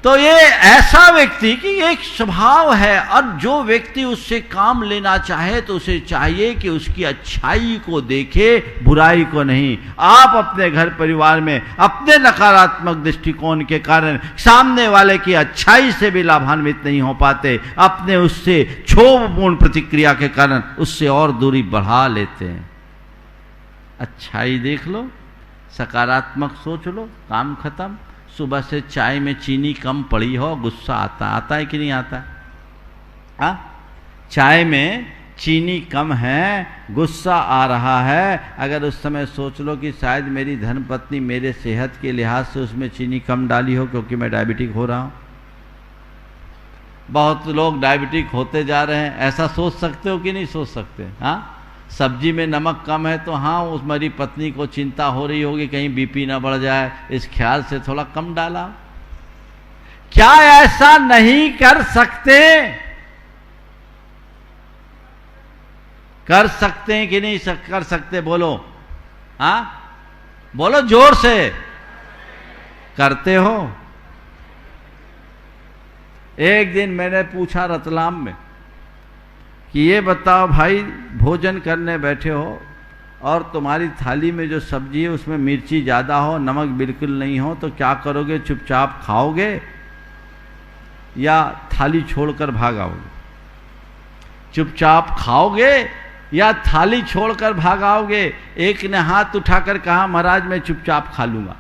तो ये ऐसा व्यक्ति की एक स्वभाव है, और जो व्यक्ति उससे काम लेना चाहे तो उसे चाहिए कि उसकी अच्छाई को देखे, बुराई को नहीं। आप अपने घर परिवार में अपने नकारात्मक दृष्टिकोण के कारण सामने वाले की अच्छाई से भी लाभान्वित नहीं हो पाते, अपने उससे क्षोभपूर्ण प्रतिक्रिया के कारण उससे और दूरी बढ़ा लेते हैं। अच्छाई देख लो, सकारात्मक सोच लो, काम खत्म। सुबह से चाय में चीनी कम पड़ी हो, गुस्सा आता है कि नहीं आता? चाय में चीनी कम है, गुस्सा आ रहा है। अगर उस समय सोच लो कि शायद मेरी धर्मपत्नी मेरे सेहत के लिहाज से उसमें चीनी कम डाली हो क्योंकि मैं डायबिटिक हो रहा हूं। बहुत लोग डायबिटिक होते जा रहे हैं, ऐसा सोच सकते हो कि नहीं सोच सकते? सब्जी में नमक कम है तो उस मेरी पत्नी को चिंता हो रही होगी कहीं बीपी ना बढ़ जाए, इस ख्याल से थोड़ा कम डाला। क्या ऐसा नहीं कर सकते? कर सकते हैं कि नहीं कर सकते? बोलो, बोलो जोर से। करते हो? एक दिन मैंने पूछा रतलाम में कि ये बताओ भाई, भोजन करने बैठे हो और तुम्हारी थाली में जो सब्जी है उसमें मिर्ची ज़्यादा हो, नमक बिल्कुल नहीं हो, तो क्या करोगे? चुपचाप खाओगे या थाली छोड़कर भागाओगे? चुपचाप खाओगे या थाली छोड़कर भागाओगे? एक ने हाथ उठाकर कहा महाराज मैं चुपचाप खा लूंगा।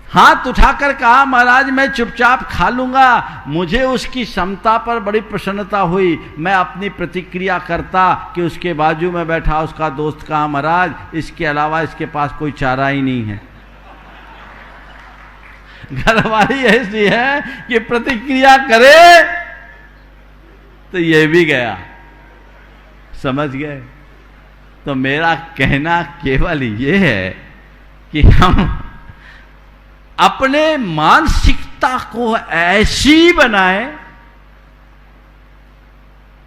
हाथ उठाकर कहा महाराज मैं चुपचाप खा लूंगा। मुझे उसकी क्षमता पर बड़ी प्रसन्नता हुई। मैं अपनी प्रतिक्रिया करता कि उसके बाजू में बैठा उसका दोस्त कहा महाराज इसके अलावा इसके पास कोई चारा ही नहीं है। घरवाली ऐसी है कि प्रतिक्रिया करे तो ये भी गया। समझ गए? तो मेरा कहना केवल ये है कि हम अपने मानसिकता को ऐसी बनाएं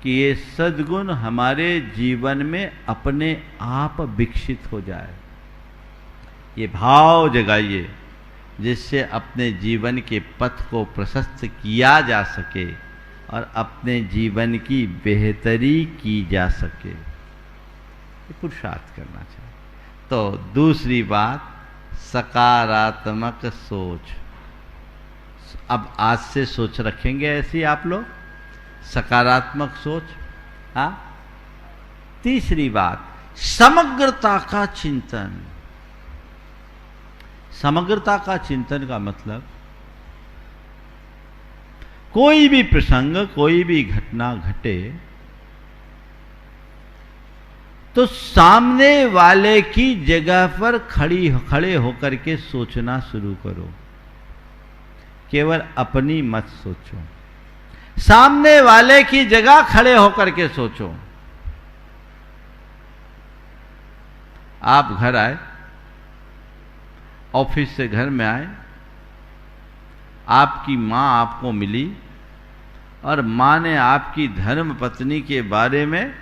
कि ये सद्गुण हमारे जीवन में अपने आप विकसित हो जाए। ये भाव जगाइए जिससे अपने जीवन के पथ को प्रशस्त किया जा सके और अपने जीवन की बेहतरी की जा सके। ये पुरुषार्थ करना चाहिए। तो दूसरी बात, सकारात्मक सोच। अब आज से सोच रखेंगे ऐसी आप लोग, सकारात्मक सोच। हाँ। तीसरी बात, समग्रता का चिंतन। समग्रता का चिंतन का मतलब कोई भी प्रसंग, कोई भी घटना घटे तो सामने वाले की जगह पर खड़े होकर के सोचना शुरू करो। केवल अपनी मत सोचो, सामने वाले की जगह खड़े होकर के सोचो। आप घर आए, ऑफिस से घर में आए, आपकी मां आपको मिली और मां ने आपकी धर्म पत्नी के बारे में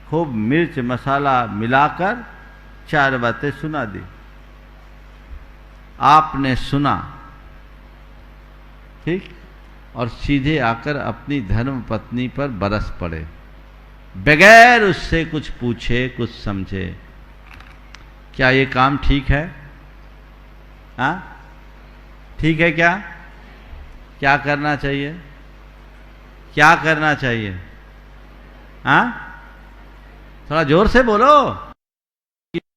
खूब मिर्च मसाला मिलाकर 4 बातें सुना दी। आपने सुना, ठीक, और सीधे आकर अपनी धर्म पत्नी पर बरस पड़े, बगैर उससे कुछ पूछे, कुछ समझे। क्या ये काम ठीक है? हाँ, ठीक है क्या? क्या करना चाहिए? क्या करना चाहिए? हाँ, थोड़ा जोर से बोलो।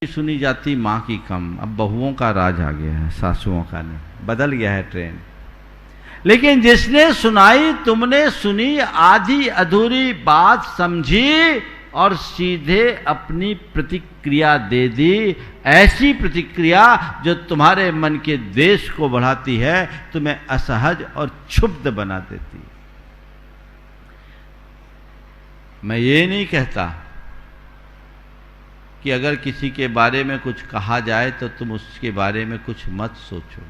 सुनी जाती माँ की कम। अब बहुओं का राज आ गया है, सासुओं का नहीं, बदल गया है ट्रेंड। लेकिन जिसने सुनाई, तुमने सुनी, आधी अधूरी बात समझी और सीधे अपनी प्रतिक्रिया दे दी। ऐसी प्रतिक्रिया जो तुम्हारे मन के द्वेष को बढ़ाती है, तुम्हें असहज और क्षुब्ध बना देती। मैं ये नहीं कहता कि अगर किसी के बारे में कुछ कहा जाए तो तुम उसके बारे में कुछ मत सोचो।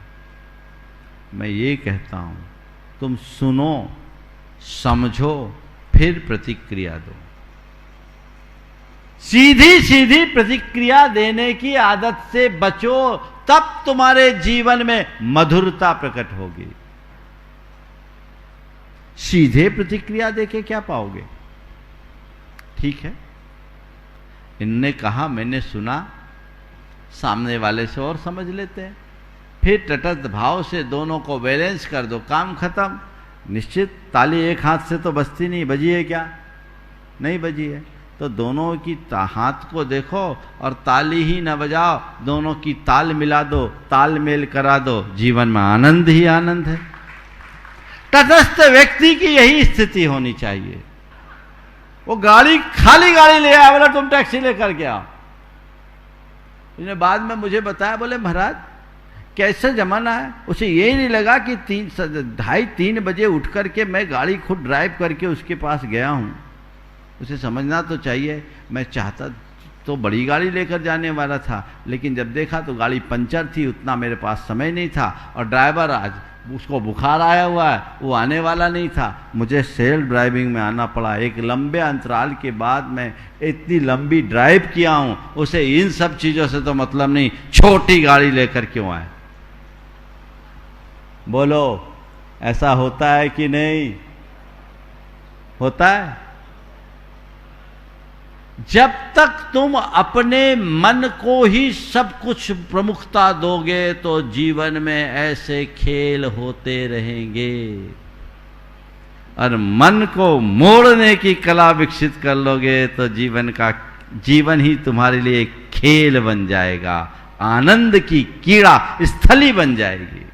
मैं ये कहता हूं, तुम सुनो, समझो, फिर प्रतिक्रिया दो। सीधी सीधी प्रतिक्रिया देने की आदत से बचो, तब तुम्हारे जीवन में मधुरता प्रकट होगी। सीधे प्रतिक्रिया देके क्या पाओगे? ठीक है, इनने कहा, मैंने सुना, सामने वाले से और समझ लेते हैं, फिर तटस्थ भाव से दोनों को बैलेंस कर दो, काम खत्म। निश्चित ताली एक हाथ से तो बजती नहीं, बजी है क्या? नहीं बजी है। तो दोनों की हाथ को देखो और ताली ही न बजाओ, दोनों की ताल मिला दो, तालमेल करा दो, जीवन में आनंद ही आनंद है। तटस्थ व्यक्ति की यही स्थिति होनी चाहिए। वो गाड़ी, खाली गाड़ी ले आया, बोला तुम टैक्सी लेकर के आओ। उसने बाद में मुझे बताया, बोले महाराज कैसा जमाना है, उसे यही नहीं लगा कि 2:30-3 बजे उठ करके मैं गाड़ी खुद ड्राइव करके उसके पास गया हूं। उसे समझना तो चाहिए, मैं चाहता तो बड़ी गाड़ी लेकर जाने वाला था, लेकिन जब देखा तो गाड़ी पंचर थी, उतना मेरे पास समय नहीं था, और ड्राइवर आज उसको बुखार आया हुआ है, वो आने वाला नहीं था, मुझे सेल्फ ड्राइविंग में आना पड़ा। एक लंबे अंतराल के बाद मैं इतनी लंबी ड्राइव किया हूं, उसे इन सब चीजों से तो मतलब नहीं, छोटी गाड़ी लेकर क्यों आए? बोलो, ऐसा होता है कि नहीं होता है? जब तक तुम अपने मन को ही सब कुछ प्रमुखता दोगे तो जीवन में ऐसे खेल होते रहेंगे, और मन को मोड़ने की कला विकसित कर लोगे तो जीवन ही तुम्हारे लिए एक खेल बन जाएगा, आनंद की कीड़ा स्थली बन जाएगी।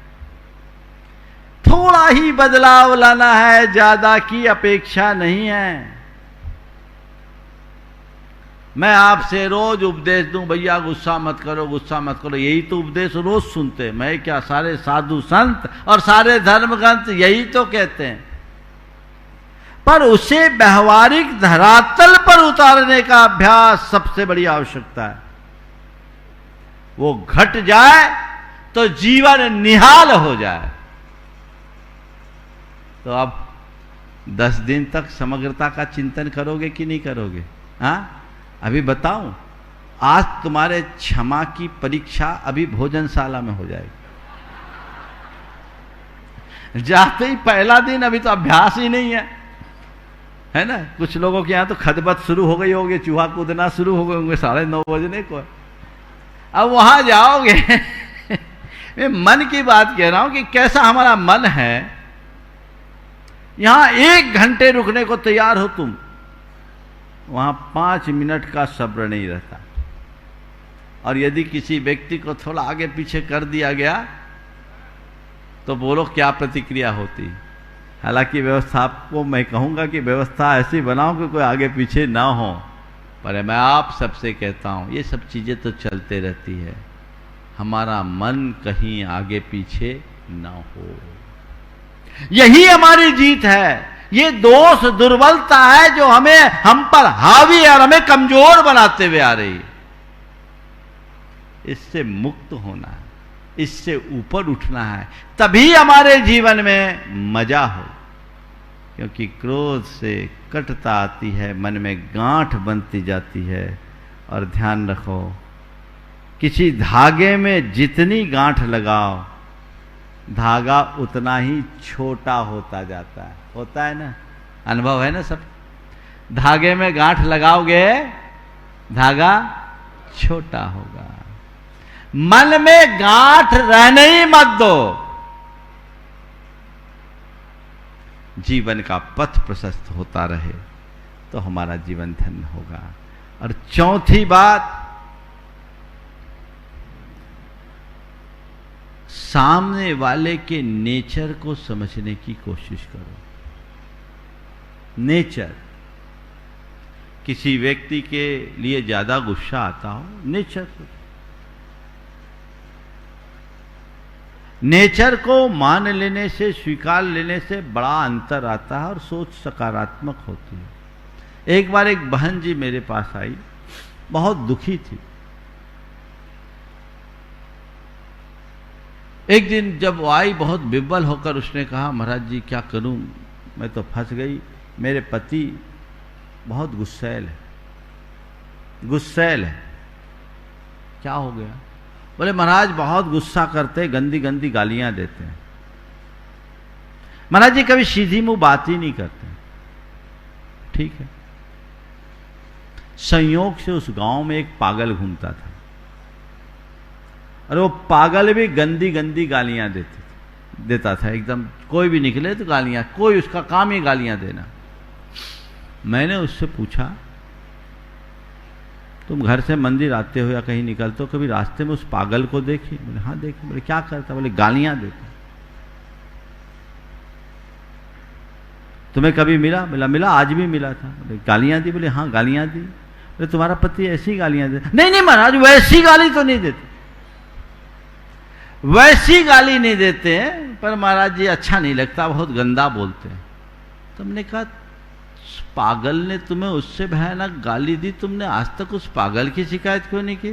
थोड़ा ही बदलाव लाना है, ज्यादा की अपेक्षा नहीं है। मैं आपसे रोज उपदेश दूं, भैया गुस्सा मत करो, गुस्सा मत करो, यही तो उपदेश रोज सुनते। मैं क्या, सारे साधु संत और सारे धर्म ग्रंथ यही तो कहते हैं। पर उसे व्यवहारिक धरातल पर उतारने का अभ्यास सबसे बड़ी आवश्यकता है। वो घट जाए तो जीवन निहाल हो जाए। तो अब 10 दिन तक समग्रता का चिंतन करोगे कि नहीं करोगे? हाँ, अभी बताऊं, आज तुम्हारे क्षमा की परीक्षा अभी भोजनशाला में हो जाएगी। जाते ही पहला दिन, अभी तो अभ्यास ही नहीं है ना। कुछ लोगों के यहां तो खदबत शुरू हो गई होगी, चूहा कूदना शुरू हो गए होंगे 9:30 बजने को। अब वहां जाओगे मैं मन की बात कह रहा हूं कि कैसा हमारा मन है। यहां 1 घंटे रुकने को तैयार हो तुम, वहां 5 मिनट का सब्र नहीं रहता। और यदि किसी व्यक्ति को थोड़ा आगे पीछे कर दिया गया तो बोलो क्या प्रतिक्रिया होती। हालांकि व्यवस्था, आपको मैं कहूंगा कि व्यवस्था ऐसी बनाओ कि कोई आगे पीछे ना हो, पर मैं आप सबसे कहता हूं ये सब चीजें तो चलते रहती है, हमारा मन कहीं आगे पीछे ना हो। यही हमारी जीत है। ये दोष दुर्बलता है जो हम पर हावी है और हमें कमजोर बनाते हुए आ रही है। इससे मुक्त होना है, इससे ऊपर उठना है, तभी हमारे जीवन में मजा हो। क्योंकि क्रोध से कटता आती है, मन में गांठ बनती जाती है। और ध्यान रखो, किसी धागे में जितनी गांठ लगाओ, धागा उतना ही छोटा होता जाता है। होता है ना, अनुभव है ना सब। धागे में गांठ लगाओगे, धागा छोटा होगा। मन में गांठ रहने ही मत दो। जीवन का पथ प्रशस्त होता रहे तो हमारा जीवन धन्य होगा। और चौथी बात, सामने वाले के नेचर को समझने की कोशिश करो। नेचर, किसी व्यक्ति के लिए ज्यादा गुस्सा आता हो, नेचर को मान लेने से, स्वीकार लेने से बड़ा अंतर आता है और सोच सकारात्मक होती है। एक बार एक बहन जी मेरे पास आई, बहुत दुखी थी। एक दिन जब वो आई, बहुत विह्वल होकर उसने कहा, महाराज जी क्या करूं, मैं तो फंस गई। मेरे पति बहुत गुस्सैल है। क्या हो गया? बोले महाराज बहुत गुस्सा करते, गंदी गंदी गालियां देते हैं। महाराज जी कभी सीधी मुंह बात ही नहीं करते। ठीक है। संयोग से उस गांव में एक पागल घूमता था और वो पागल भी गंदी गंदी गालियां देता था। एकदम कोई भी निकले तो गालियां, कोई उसका काम ही गालियां देना। मैंने उससे पूछा, तुम घर से मंदिर आते हो या कहीं निकलते हो, कभी रास्ते में उस पागल को देखे? बोले हाँ देखे। बोले क्या करता? बोले गालियां देता। तुम्हें कभी मिला? बोला मिला, आज भी मिला था। बोले गालियां दी? बोले हाँ गालियां दी। बोले तुम्हारा पति ऐसी गालियां दे? नहीं महाराज वैसी गाली तो नहीं देते, वैसी गाली नहीं देते हैं, पर महाराज जी अच्छा नहीं लगता, बहुत गंदा बोलते हैं। तुमने कहा पागल ने तुम्हें उससे भयानक गाली दी, तुमने आज तक उस पागल की शिकायत क्यों नहीं की?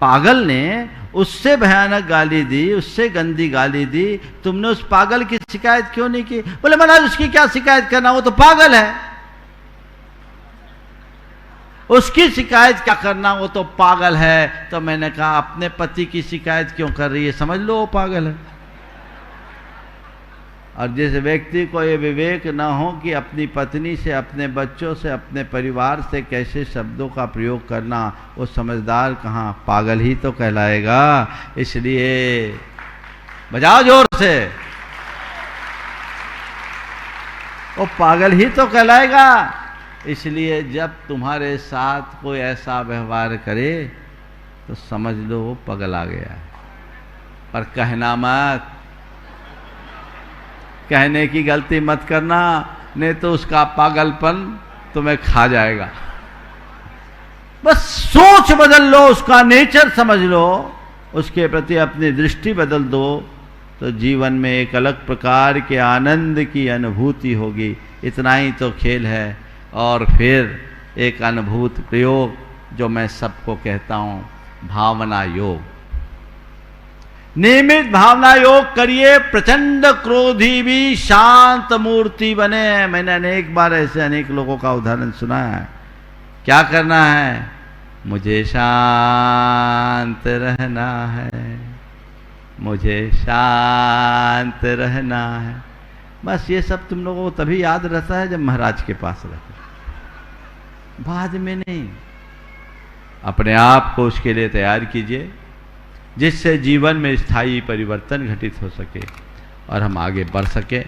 पागल ने उससे भयानक गाली दी, उससे गंदी गाली दी, तुमने उस पागल की शिकायत क्यों नहीं की? बोले महाराज उसकी क्या शिकायत करना, वो तो पागल है। उसकी शिकायत क्या करना, वो तो पागल है। तो मैंने कहा अपने पति की शिकायत क्यों कर रही है, समझ लो वो पागल है। और जिस व्यक्ति को ये विवेक न हो कि अपनी पत्नी से, अपने बच्चों से, अपने परिवार से कैसे शब्दों का प्रयोग करना, वो समझदार कहाँ, पागल ही तो कहलाएगा। इसलिए बजाओ जोर से, वो पागल ही तो कहलाएगा। इसलिए जब तुम्हारे साथ कोई ऐसा व्यवहार करे तो समझ लो वो पगला गया है। पर कहना मत, कहने की गलती मत करना, नहीं तो उसका पागलपन तुम्हें खा जाएगा। बस सोच बदल लो, उसका नेचर समझ लो, उसके प्रति अपनी दृष्टि बदल दो, तो जीवन में एक अलग प्रकार के आनंद की अनुभूति होगी। इतना ही तो खेल है। और फिर एक अनुभूत प्रयोग जो मैं सबको कहता हूँ, भावना योग। नियमित भावना योग करिए, प्रचंड क्रोधी भी शांत मूर्ति बने। मैंने अनेक बार ऐसे अनेक लोगों का उदाहरण सुना है। क्या करना है? मुझे शांत रहना है, मुझे शांत रहना है। बस ये सब तुम लोगों को तभी याद रहता है जब महाराज के पास रहते, बाद में नहीं। अपने आप को उसके लिए तैयार कीजिए जिससे जीवन में स्थायी परिवर्तन घटित हो सके और हम आगे बढ़ सके।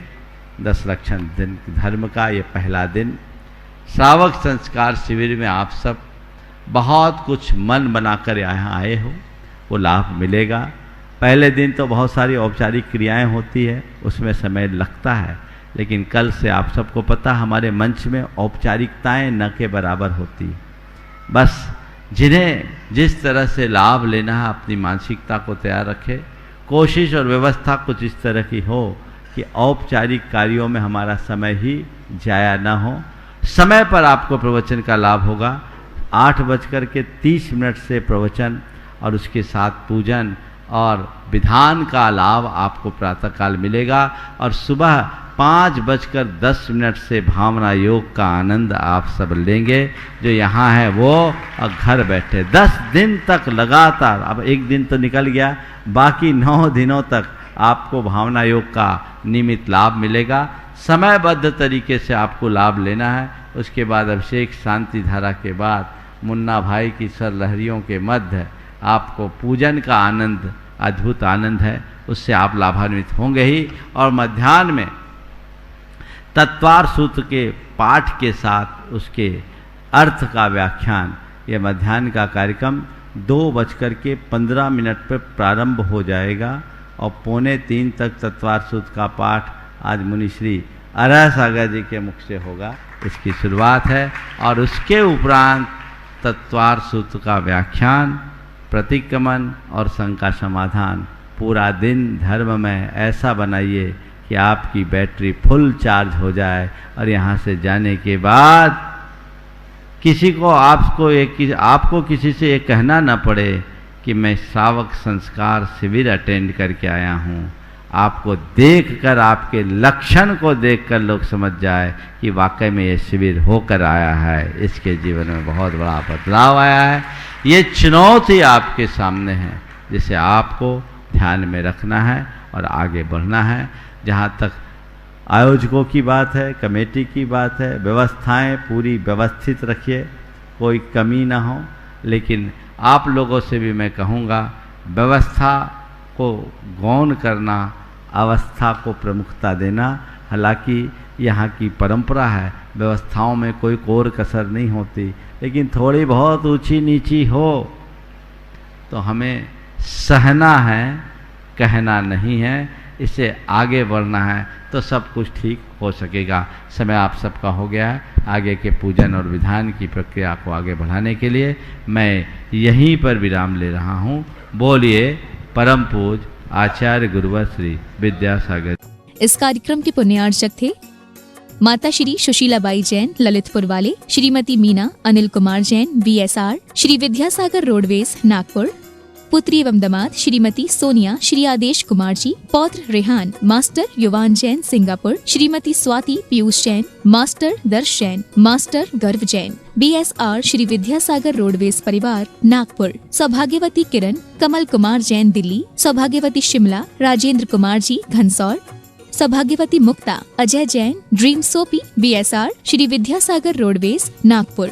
10 लक्षण दिन धर्म का ये पहला दिन, श्रावक संस्कार शिविर में आप सब बहुत कुछ मन बनाकर यहाँ आए हो, वो लाभ मिलेगा। पहले दिन तो बहुत सारी औपचारिक क्रियाएं होती है, उसमें समय लगता है, लेकिन कल से आप सबको पता हमारे मंच में औपचारिकताएं न के बराबर होती। बस जिन्हें जिस तरह से लाभ लेना है अपनी मानसिकता को तैयार रखे। कोशिश और व्यवस्था कुछ इस तरह की हो कि औपचारिक कार्यों में हमारा समय ही जाया ना हो। समय पर आपको प्रवचन का लाभ होगा। 8:30 से प्रवचन और उसके साथ पूजन और विधान का लाभ आपको प्रातःकाल मिलेगा। और सुबह 5:10 से भावना योग का आनंद आप सब लेंगे। जो यहाँ है वो और घर बैठे 10 दिन तक लगातार, अब एक दिन तो निकल गया, बाकी 9 दिनों तक आपको भावना योग का नियमित लाभ मिलेगा। समयबद्ध तरीके से आपको लाभ लेना है। उसके बाद अभिषेक शांति धारा के बाद मुन्ना भाई की सर लहरियों के मध्य आपको पूजन का आनंद, अद्भुत आनंद है, उससे आप लाभान्वित होंगे ही। और मध्याह्न में तत्वार सूत्र के पाठ के साथ उसके अर्थ का व्याख्यान, यह मध्याह्न का कार्यक्रम 2:15 पर प्रारंभ हो जाएगा और 2:45 तक तत्वार सूत्र का पाठ आज मुनि श्री अरह सागर जी के मुख से होगा। इसकी शुरुआत है और उसके उपरांत तत्वार सूत्र का व्याख्यान, प्रतिक्रमण और शंका समाधान। पूरा दिन धर्म में ऐसा बनाइए कि आपकी बैटरी फुल चार्ज हो जाए और यहाँ से जाने के बाद किसी को आपको किसी से ये कहना ना पड़े कि मैं श्रावक संस्कार शिविर अटेंड करके आया हूँ। आपको देखकर, आपके लक्षण को देखकर लोग समझ जाए कि वाकई में ये शिविर होकर आया है, इसके जीवन में बहुत बड़ा बदलाव आया है। ये चुनौती आपके सामने है जिसे आपको ध्यान में रखना है और आगे बढ़ना है। जहाँ तक आयोजकों की बात है, कमेटी की बात है, व्यवस्थाएं पूरी व्यवस्थित रखिए, कोई कमी ना हो। लेकिन आप लोगों से भी मैं कहूँगा, व्यवस्था को गौण करना, अवस्था को प्रमुखता देना। हालांकि यहाँ की परंपरा है, व्यवस्थाओं में कोई कोर कसर नहीं होती, लेकिन थोड़ी बहुत ऊंची नीची हो तो हमें सहना है, कहना नहीं है। इससे आगे बढ़ना है तो सब कुछ ठीक हो सकेगा। समय आप सबका हो गया है। आगे के पूजन और विधान की प्रक्रिया को आगे बढ़ाने के लिए मैं यहीं पर विराम ले रहा हूँ। बोलिए परम पूज आचार्य गुरुवर श्री विद्यासागर। इस कार्यक्रम के पुण्यार्चक थे माता श्री सुशीलाबाई जैन ललितपुर वाले, श्रीमती मीना अनिल कुमार जैन VSR, श्री विद्यासागर रोडवेज नागपुर, पुत्री एवं दामाद श्रीमती सोनिया श्री आदेश कुमार जी, पौत्र रेहान मास्टर युवान जैन सिंगापुर, श्रीमती स्वाति पीयूष जैन, मास्टर दर्श जैन, मास्टर गर्व जैन, BSR श्री विद्यासागर रोडवेज परिवार नागपुर, सौभाग्यवती किरण कमल कुमार जैन दिल्ली, सौभाग्यवती शिमला राजेंद्र कुमार जी घनसौर, सौभाग्यवती Mukta Ajay Jain dream soapy BSR Shri Vidyasagar roadways Nagpur.